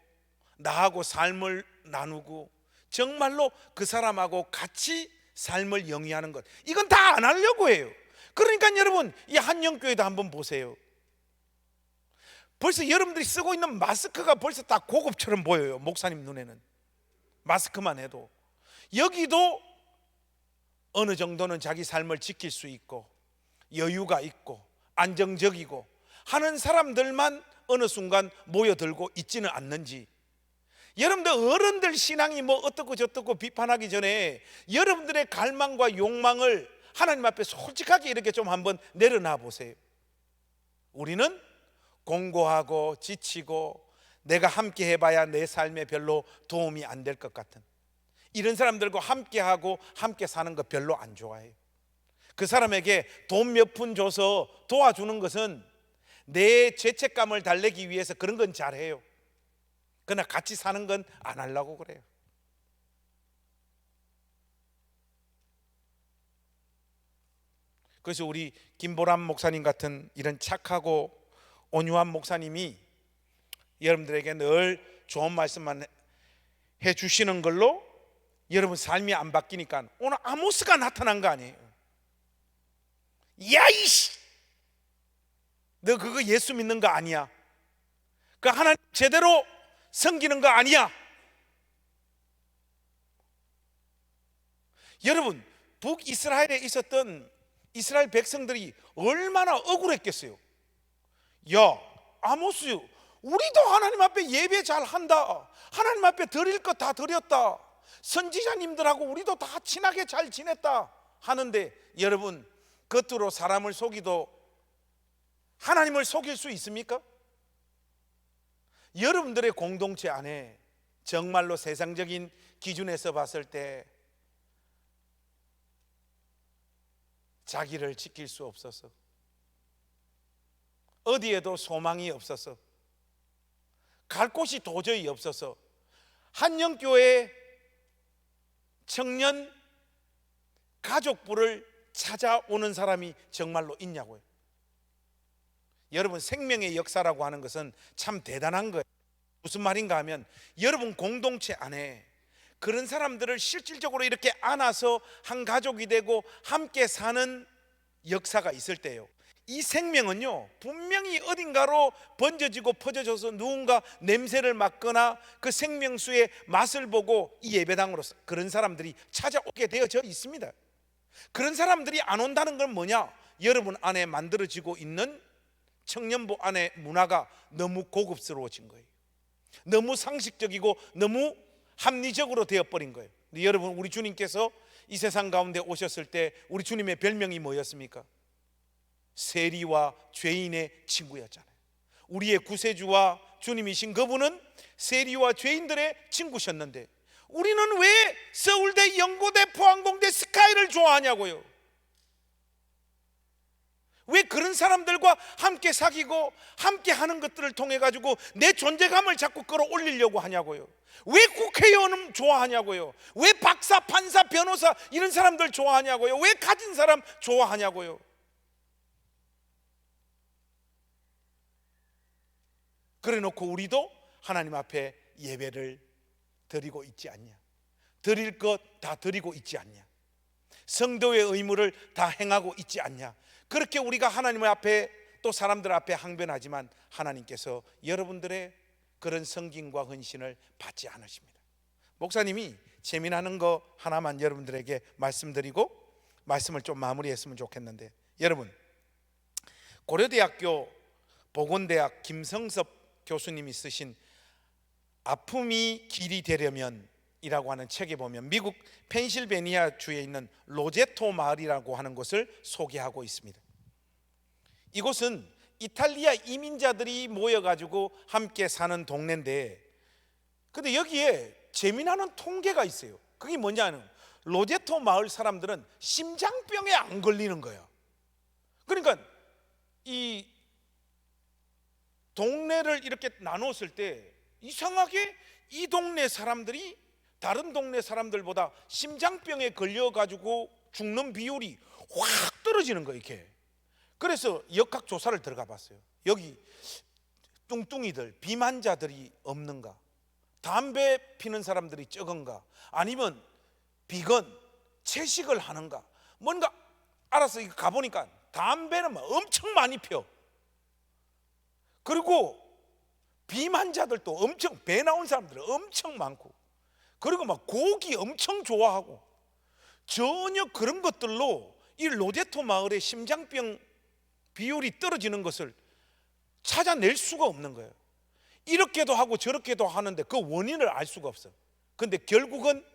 나하고 삶을 나누고 정말로 그 사람하고 같이 삶을 영위하는 것, 이건 다 안 하려고 해요. 그러니까 여러분 이 한영교회도 한번 보세요. 벌써 여러분들이 쓰고 있는 마스크가 벌써 다 고급처럼 보여요. 목사님 눈에는 마스크만 해도. 여기도 어느 정도는 자기 삶을 지킬 수 있고 여유가 있고 안정적이고 하는 사람들만 어느 순간 모여들고 있지는 않는지. 여러분들 어른들 신앙이 뭐 어떻고 저떻고 비판하기 전에 여러분들의 갈망과 욕망을 하나님 앞에 솔직하게 이렇게 좀 한번 내려놔 보세요. 우리는 공고하고 지치고 내가 함께 해봐야 내 삶에 별로 도움이 안 될 것 같은 이런 사람들과 함께하고 함께 사는 거 별로 안 좋아해요. 그 사람에게 돈 몇 푼 줘서 도와주는 것은 내 죄책감을 달래기 위해서 그런 건 잘해요. 그러나 같이 사는 건 안 하려고 그래요. 그래서 우리 김보람 목사님 같은 이런 착하고 온유한 목사님이 여러분들에게 늘 좋은 말씀만 해 주시는 걸로 여러분 삶이 안 바뀌니까 오늘 아모스가 나타난 거 아니에요. 야 이씨, 너 그거 예수 믿는 거 아니야. 그 하나님 제대로 섬기는 거 아니야. 여러분, 북이스라엘에 있었던 이스라엘 백성들이 얼마나 억울했겠어요. 야 아모스, 우리도 하나님 앞에 예배 잘 한다, 하나님 앞에 드릴 것 다 드렸다, 선지자님들하고 우리도 다 친하게 잘 지냈다 하는데, 여러분 겉으로 사람을 속이도 하나님을 속일 수 있습니까? 여러분들의 공동체 안에 정말로 세상적인 기준에서 봤을 때 자기를 지킬 수 없어서, 어디에도 소망이 없어서, 갈 곳이 도저히 없어서 한영교회 청년 가족부를 찾아오는 사람이 정말로 있냐고요. 여러분, 생명의 역사라고 하는 것은 참 대단한 거예요. 무슨 말인가 하면, 여러분 공동체 안에 그런 사람들을 실질적으로 이렇게 안아서 한 가족이 되고 함께 사는 역사가 있을 때요, 이 생명은요 분명히 어딘가로 번져지고 퍼져져서 누군가 냄새를 맡거나 그 생명수의 맛을 보고 이 예배당으로 그런 사람들이 찾아오게 되어져 있습니다. 그런 사람들이 안 온다는 건 뭐냐? 여러분 안에 만들어지고 있는 청년부 안에 문화가 너무 고급스러워진 거예요. 너무 상식적이고 너무 합리적으로 되어버린 거예요. 근데 여러분, 우리 주님께서 이 세상 가운데 오셨을 때 우리 주님의 별명이 뭐였습니까? 세리와 죄인의 친구였잖아요. 우리의 구세주와 주님이신 그분은 세리와 죄인들의 친구셨는데, 우리는 왜 서울대, 연고대, 포항공대, 스카이를 좋아하냐고요? 왜 그런 사람들과 함께 사귀고 함께 하는 것들을 통해 가지고 내 존재감을 자꾸 끌어올리려고 하냐고요? 왜 국회의원을 좋아하냐고요? 왜 박사, 판사, 변호사 이런 사람들 좋아하냐고요? 왜 가진 사람 좋아하냐고요? 그래 놓고 우리도 하나님 앞에 예배를 드리고 있지 않냐? 드릴 것 다 드리고 있지 않냐? 성도의 의무를 다 행하고 있지 않냐? 그렇게 우리가 하나님 앞에 또 사람들 앞에 항변하지만 하나님께서 여러분들의 그런 성김과 헌신을 받지 않으십니다. 목사님이 재미나는 거 하나만 여러분들에게 말씀드리고 말씀을 좀 마무리했으면 좋겠는데, 여러분 고려대학교 보건대학 김성섭 교수님이 쓰신 아픔이 길이 되려면 이라고 하는 책에 보면 미국 펜실베니아 주에 있는 로제토 마을이라고 하는 곳을 소개하고 있습니다. 이곳은 이탈리아 이민자들이 모여가지고 함께 사는 동네인데, 근데 여기에 재미나는 통계가 있어요. 그게 뭐냐면, 로제토 마을 사람들은 심장병에 안 걸리는 거야. 그러니까 이 동네를 이렇게 나눴을 때 이상하게 이 동네 사람들이 다른 동네 사람들보다 심장병에 걸려가지고 죽는 비율이 확 떨어지는 거예요, 이렇게. 그래서 역학조사를 들어가 봤어요. 여기 뚱뚱이들, 비만자들이 없는가, 담배 피는 사람들이 적은가, 아니면 비건, 채식을 하는가, 뭔가 알아서 가보니까 담배는 막 엄청 많이 펴. 그리고 비만자들도 엄청, 배 나온 사람들 엄청 많고, 그리고 막 고기 엄청 좋아하고, 전혀 그런 것들로 이 로제토 마을의 심장병 비율이 떨어지는 것을 찾아낼 수가 없는 거예요. 이렇게도 하고 저렇게도 하는데 그 원인을 알 수가 없어. 근데 결국은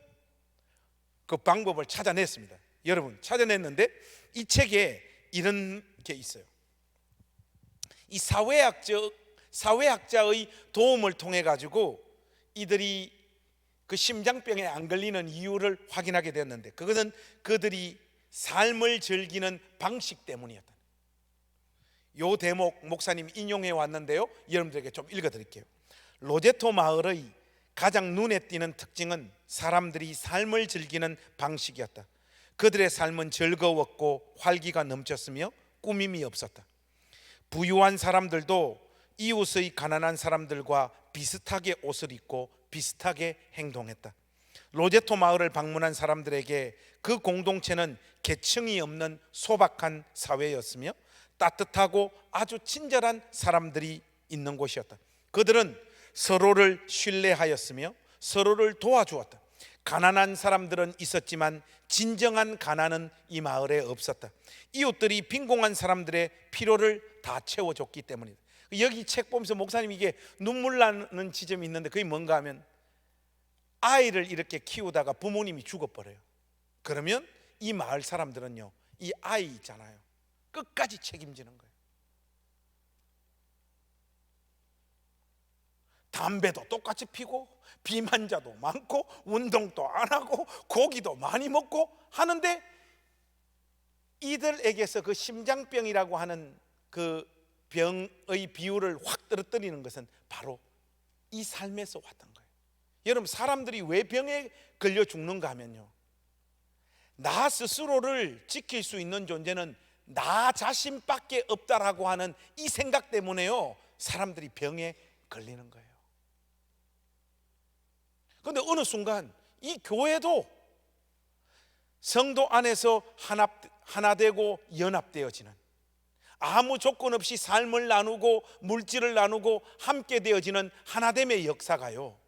그 방법을 찾아냈습니다. 여러분, 찾아냈는데 이 책에 이런 게 있어요. 이 사회학자의 도움을 통해 가지고 이들이 그 심장병에 안 걸리는 이유를 확인하게 됐는데, 그것은 그들이 삶을 즐기는 방식 때문이었다. 요 대목 목사님 인용해 왔는데요, 여러분들에게 좀 읽어드릴게요. 로제토 마을의 가장 눈에 띄는 특징은 사람들이 삶을 즐기는 방식이었다. 그들의 삶은 즐거웠고 활기가 넘쳤으며 꾸밈이 없었다. 부유한 사람들도 이웃의 가난한 사람들과 비슷하게 옷을 입고 비슷하게 행동했다. 로제토 마을을 방문한 사람들에게 그 공동체는 계층이 없는 소박한 사회였으며 따뜻하고 아주 친절한 사람들이 있는 곳이었다. 그들은 서로를 신뢰하였으며 서로를 도와주었다. 가난한 사람들은 있었지만 진정한 가난은 이 마을에 없었다. 이웃들이 빈곤한 사람들의 필요를 다 채워줬기 때문이다. 여기 책 보면서 목사님 이게 눈물 나는 지점이 있는데 그게 뭔가 하면 아이를 이렇게 키우다가 부모님이 죽어버려요. 그러면 이 마을 사람들은요, 이 아이 있잖아요, 끝까지 책임지는 거예요. 담배도 똑같이 피고 비만자도 많고 운동도 안 하고 고기도 많이 먹고 하는데 이들에게서 그 심장병이라고 하는 그 병의 비율을 확 떨어뜨리는 것은 바로 이 삶에서 왔던 거예요. 여러분, 사람들이 왜 병에 걸려 죽는가 하면요, 나 스스로를 지킬 수 있는 존재는 나 자신밖에 없다라고 하는 이 생각 때문에요, 사람들이 병에 걸리는 거예요. 그런데 어느 순간 이 교회도 성도 안에서 하나 되고 연합되어지는, 아무 조건 없이 삶을 나누고 물질을 나누고 함께 되어지는 하나됨의 역사가요,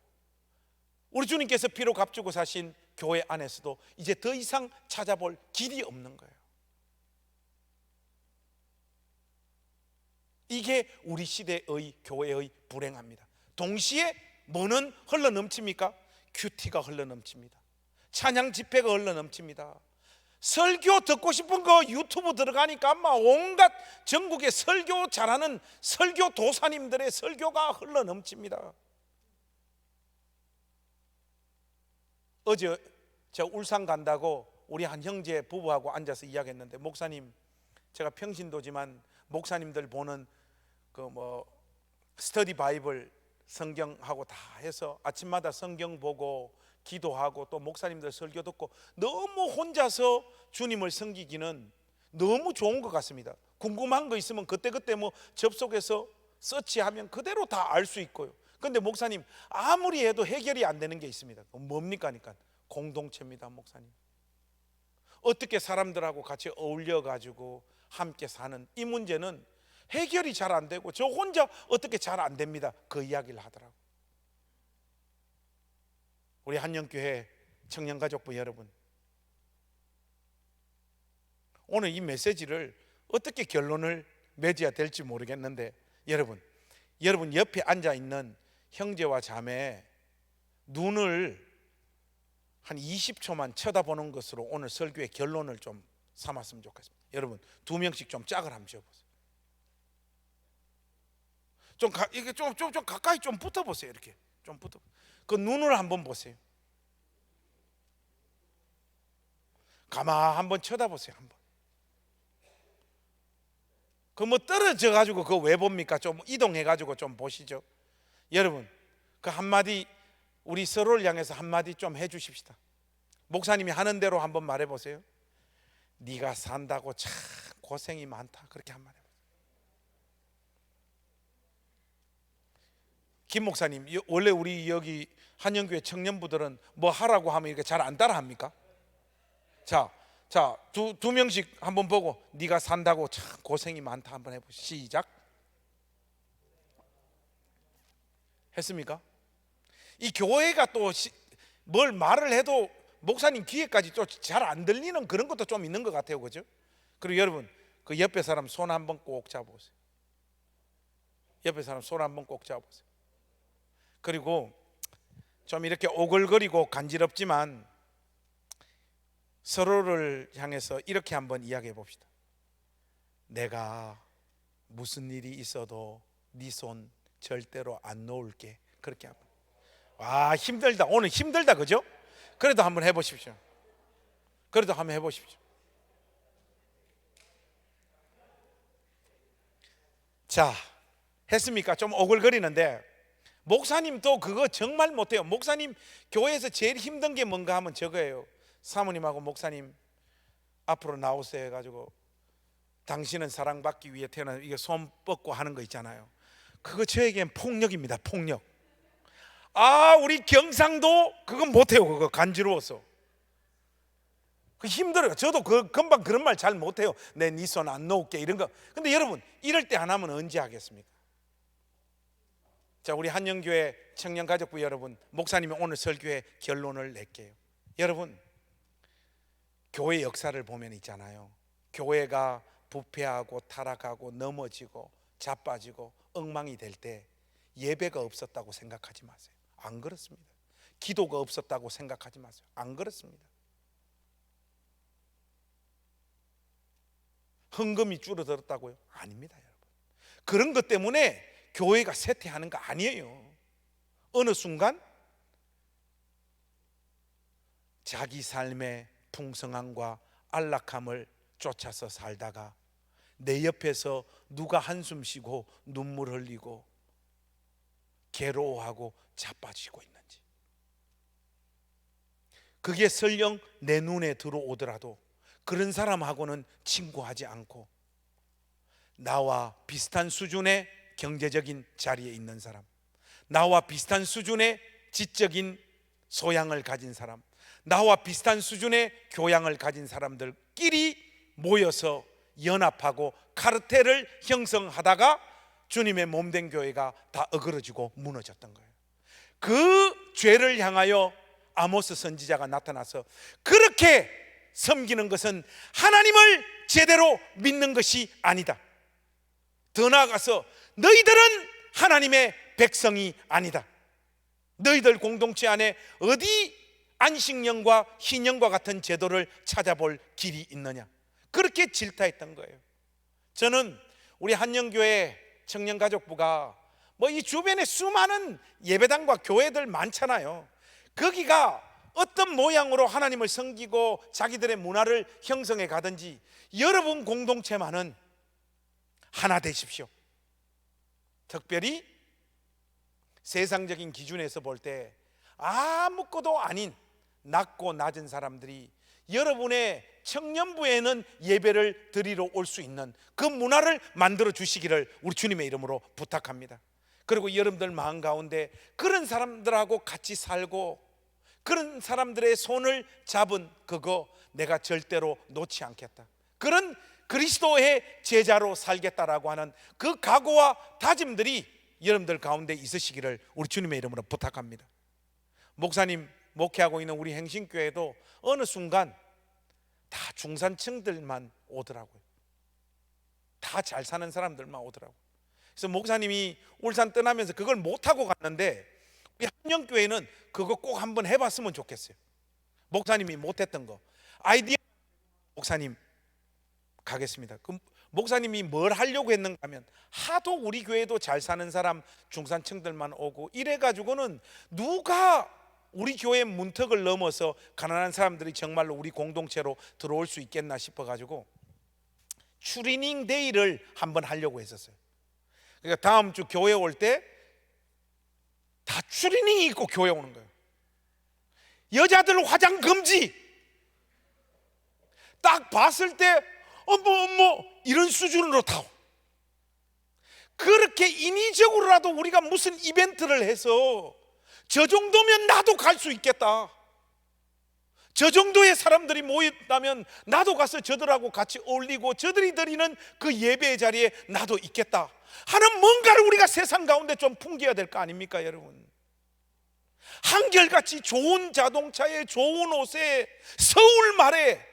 우리 주님께서 피로 값주고 사신 교회 안에서도 이제 더 이상 찾아볼 길이 없는 거예요. 이게 우리 시대의 교회의 불행합니다. 동시에 뭐는 흘러넘칩니까? 큐티가 흘러넘칩니다. 찬양 집회가 흘러넘칩니다. 설교 듣고 싶은 거 유튜브 들어가니까 막 온갖 전국에 설교 잘하는 설교 도사님들의 설교가 흘러넘칩니다. 어제 제가 울산 간다고 우리 한 형제 부부하고 앉아서 이야기했는데, 목사님, 제가 평신도지만 목사님들 보는 그 스터디 바이블 성경하고 다 해서 아침마다 성경 보고 기도하고 또 목사님들 설교 듣고 너무 혼자서 주님을 섬기기는 너무 좋은 것 같습니다. 궁금한 거 있으면 그때그때 접속해서 서치하면 그대로 다 알 수 있고요. 그런데 목사님, 아무리 해도 해결이 안 되는 게 있습니다. 뭡니까? 그러니까 공동체입니다. 목사님, 어떻게 사람들하고 같이 어울려 가지고 함께 사는 이 문제는 해결이 잘 안 되고 저 혼자 어떻게 잘 안 됩니다. 그 이야기를 하더라고요. 우리 한영교회 청년가족부 여러분, 오늘 이 메시지를 어떻게 결론을 맺어야 될지 모르겠는데, 여러분 옆에 앉아있는 형제와 자매 눈을 한 20초만 쳐다보는 것으로 오늘 설교의 결론을 좀 삼았으면 좋겠습니다. 여러분, 2명씩 좀 짝을 한번 지어보세요. 이게 좀 가까이 좀 붙어보세요. 이렇게 좀 붙어. 그 눈을 한번 보세요. 가만 한번 쳐다보세요. 한번. 그 떨어져 가지고 그거 왜 봅니까? 좀 이동해 가지고 좀 보시죠. 여러분, 그 한마디, 우리 서로를 향해서 한마디 좀 해주십시다. 목사님이 하는 대로 한번 말해보세요. 네가 산다고 참 고생이 많다. 그렇게 한마디 해보세요. 김 목사님, 원래 우리 여기 한영교회 청년부들은 뭐 하라고 하면 이렇게 잘 안 따라 합니까? 자, 두 명씩 한번 보고 네가 산다고 참 고생이 많다 한번 해보시죠. 시작. 했습니까? 이 교회가 또 뭘 말을 해도 목사님 귀에까지 좀 잘 안 들리는 그런 것도 좀 있는 것 같아요. 그죠? 그리고 여러분, 그 옆에 사람 손 한번 꼭 잡아보세요. 옆에 사람 손 한번 꼭 잡아보세요. 그리고 좀 이렇게 오글거리고 간지럽지만 서로를 향해서 이렇게 한번 이야기해 봅시다. 내가 무슨 일이 있어도 네 손 절대로 안 놓을게. 그렇게 한번. 와, 힘들다. 오늘 힘들다. 그죠? 그래도 한번 해보십시오. 그래도 한번 해보십시오. 자, 했습니까? 좀 오글거리는데 목사님도 그거 정말 못해요. 목사님 교회에서 제일 힘든 게 뭔가 하면 저거예요. 사모님하고 목사님 앞으로 나오세요 해가지고 당신은 사랑받기 위해 태어나, 이게 손 뻗고 하는 거 있잖아요. 그거 저에겐 폭력입니다. 폭력. 우리 경상도 그건 못해요. 그거 간지러워서 그 힘들어요. 저도 금방 그런 말 잘 못해요. 내 네 손 안 놓을게 이런 거. 근데 여러분, 이럴 때 안 하면 언제 하겠습니까? 자, 우리 한영교회 청년가족부 여러분, 목사님이 오늘 설교의 결론을 낼게요. 여러분, 교회 역사를 보면 있잖아요. 교회가 부패하고 타락하고 넘어지고 자빠지고 엉망이 될 때 예배가 없었다고 생각하지 마세요. 안 그렇습니다. 기도가 없었다고 생각하지 마세요. 안 그렇습니다. 헌금이 줄어들었다고요? 아닙니다, 여러분. 그런 것 때문에 교회가 쇠퇴하는 거 아니에요. 어느 순간 자기 삶의 풍성함과 안락함을 쫓아서 살다가 내 옆에서 누가 한숨 쉬고 눈물 흘리고 괴로워하고 자빠지고 있는지, 그게 설령 내 눈에 들어오더라도 그런 사람하고는 친구하지 않고 나와 비슷한 수준의 경제적인 자리에 있는 사람, 나와 비슷한 수준의 지적인 소양을 가진 사람, 나와 비슷한 수준의 교양을 가진 사람들끼리 모여서 연합하고 카르텔을 형성하다가 주님의 몸된 교회가 다 어그러지고 무너졌던 거예요. 그 죄를 향하여 아모스 선지자가 나타나서 그렇게 섬기는 것은 하나님을 제대로 믿는 것이 아니다. 더 나아가서 너희들은 하나님의 백성이 아니다. 너희들 공동체 안에 어디 안식년과 희년과 같은 제도를 찾아볼 길이 있느냐, 그렇게 질타했던 거예요. 저는 우리 한영교회 청년가족부가 이 주변에 수많은 예배당과 교회들 많잖아요. 거기가 어떤 모양으로 하나님을 섬기고 자기들의 문화를 형성해 가든지 여러분 공동체만은 하나 되십시오. 특별히 세상적인 기준에서 볼 때 아무것도 아닌 낮고 낮은 사람들이 여러분의 청년부에는 예배를 드리러 올 수 있는 그 문화를 만들어 주시기를 우리 주님의 이름으로 부탁합니다. 그리고 여러분들 마음 가운데 그런 사람들하고 같이 살고 그런 사람들의 손을 잡은 그거 내가 절대로 놓지 않겠다, 그런 그리스도의 제자로 살겠다라고 하는 그 각오와 다짐들이 여러분들 가운데 있으시기를 우리 주님의 이름으로 부탁합니다. 목사님 목회하고 있는 우리 행신교회도 어느 순간 다 중산층들만 오더라고요. 다 잘 사는 사람들만 오더라고요. 그래서 목사님이 울산 떠나면서 그걸 못하고 갔는데 우리 한영교회는 그거 꼭 한번 해봤으면 좋겠어요. 목사님이 못했던 거 아이디어, 목사님 가겠습니다. 그럼 목사님이 뭘 하려고 했는가 하면 하도 우리 교회도 잘 사는 사람 중산층들만 오고 이래가지고는 누가 우리 교회 문턱을 넘어서 가난한 사람들이 정말로 우리 공동체로 들어올 수 있겠나 싶어가지고 추리닝 데이를 한번 하려고 했었어요. 그러니까 다음 주 교회 올 때 다 추리닝 입고 교회 오는 거예요. 여자들 화장 금지. 딱 봤을 때 어머 이런 수준으로 다. 그렇게 인위적으로라도 우리가 무슨 이벤트를 해서 저 정도면 나도 갈 수 있겠다, 저 정도의 사람들이 모였다면 나도 가서 저들하고 같이 어울리고 저들이 드리는 그 예배의 자리에 나도 있겠다 하는 뭔가를 우리가 세상 가운데 좀 풍겨야 될 거 아닙니까 여러분? 한결같이 좋은 자동차에 좋은 옷에 서울 말에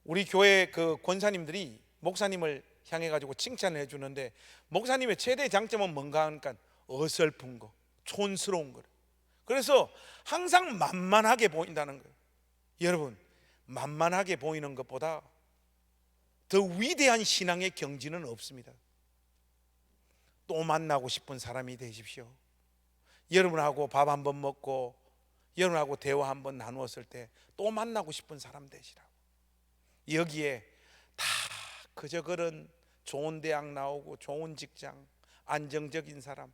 우리 교회 그 권사님들이 목사님을 향해 가지고 칭찬을 해주는데 목사님의 최대 장점은 뭔가 하니까 어설픈 거, 촌스러운 거. 그래서 항상 만만하게 보인다는 거예요. 여러분, 만만하게 보이는 것보다 더 위대한 신앙의 경지는 없습니다. 또 만나고 싶은 사람이 되십시오. 여러분하고 밥 한번 먹고 여러분하고 대화 한번 나누었을 때 또 만나고 싶은 사람 되시라고. 여기에 다 그저 그런 좋은 대학 나오고 좋은 직장, 안정적인 사람,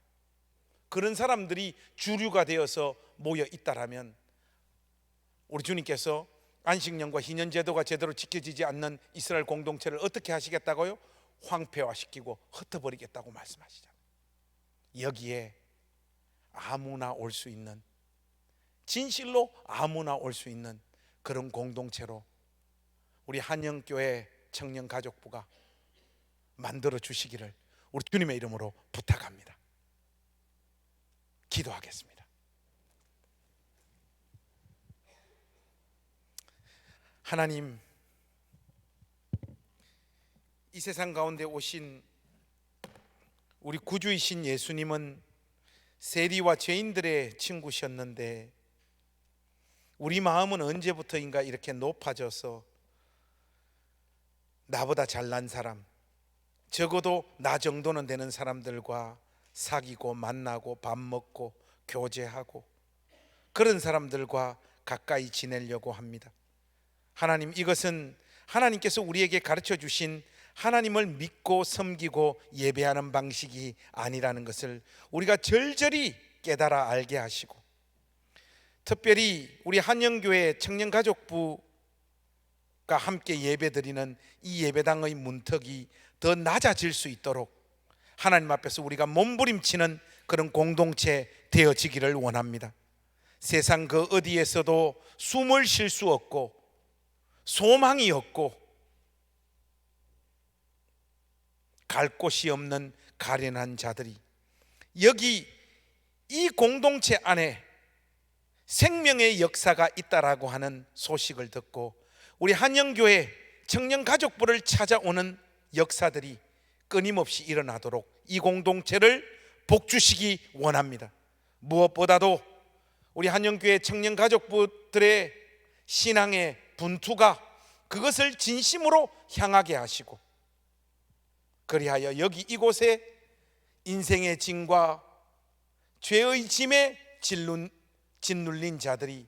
그런 사람들이 주류가 되어서 모여 있다라면 우리 주님께서 안식년과 희년제도가 제대로 지켜지지 않는 이스라엘 공동체를 어떻게 하시겠다고요? 황폐화시키고 흩어버리겠다고 말씀하시잖아요. 여기에 아무나 올 수 있는, 진실로 아무나 올 수 있는 그런 공동체로 우리 한영교회 청년가족부가 만들어 주시기를 우리 주님의 이름으로 부탁합니다. 기도하겠습니다. 하나님, 이 세상 가운데 오신 우리 구주이신 예수님은 세리와 죄인들의 친구셨는데 우리 마음은 언제부터인가 이렇게 높아져서 나보다 잘난 사람, 적어도 나 정도는 되는 사람들과 사귀고 만나고 밥 먹고 교제하고 그런 사람들과 가까이 지내려고 합니다. 하나님, 이것은 하나님께서 우리에게 가르쳐 주신 하나님을 믿고 섬기고 예배하는 방식이 아니라는 것을 우리가 절절히 깨달아 알게 하시고, 특별히 우리 한영교회 청년가족부가 함께 예배드리는 이 예배당의 문턱이 더 낮아질 수 있도록 하나님 앞에서 우리가 몸부림치는 그런 공동체 되어지기를 원합니다. 세상 그 어디에서도 숨을 쉴 수 없고 소망이 없고 갈 곳이 없는 가련한 자들이 여기 이 공동체 안에 생명의 역사가 있다라고 하는 소식을 듣고 우리 한영교회 청년가족부를 찾아오는 역사들이 끊임없이 일어나도록 이 공동체를 복주시기 원합니다. 무엇보다도 우리 한영교회 청년가족부들의 신앙의 분투가 그것을 진심으로 향하게 하시고, 그리하여 여기 이곳에 인생의 짐과 죄의 짐에 짓눌린 자들이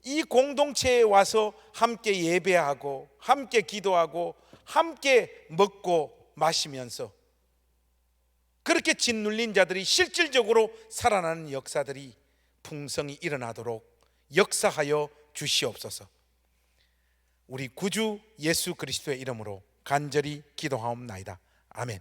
이 공동체에 와서 함께 예배하고 함께 기도하고 함께 먹고 마시면서 그렇게 짓눌린 자들이 실질적으로 살아나는 역사들이 풍성히 일어나도록 역사하여 주시옵소서. 우리 구주 예수 그리스도의 이름으로 간절히 기도하옵나이다. 아멘.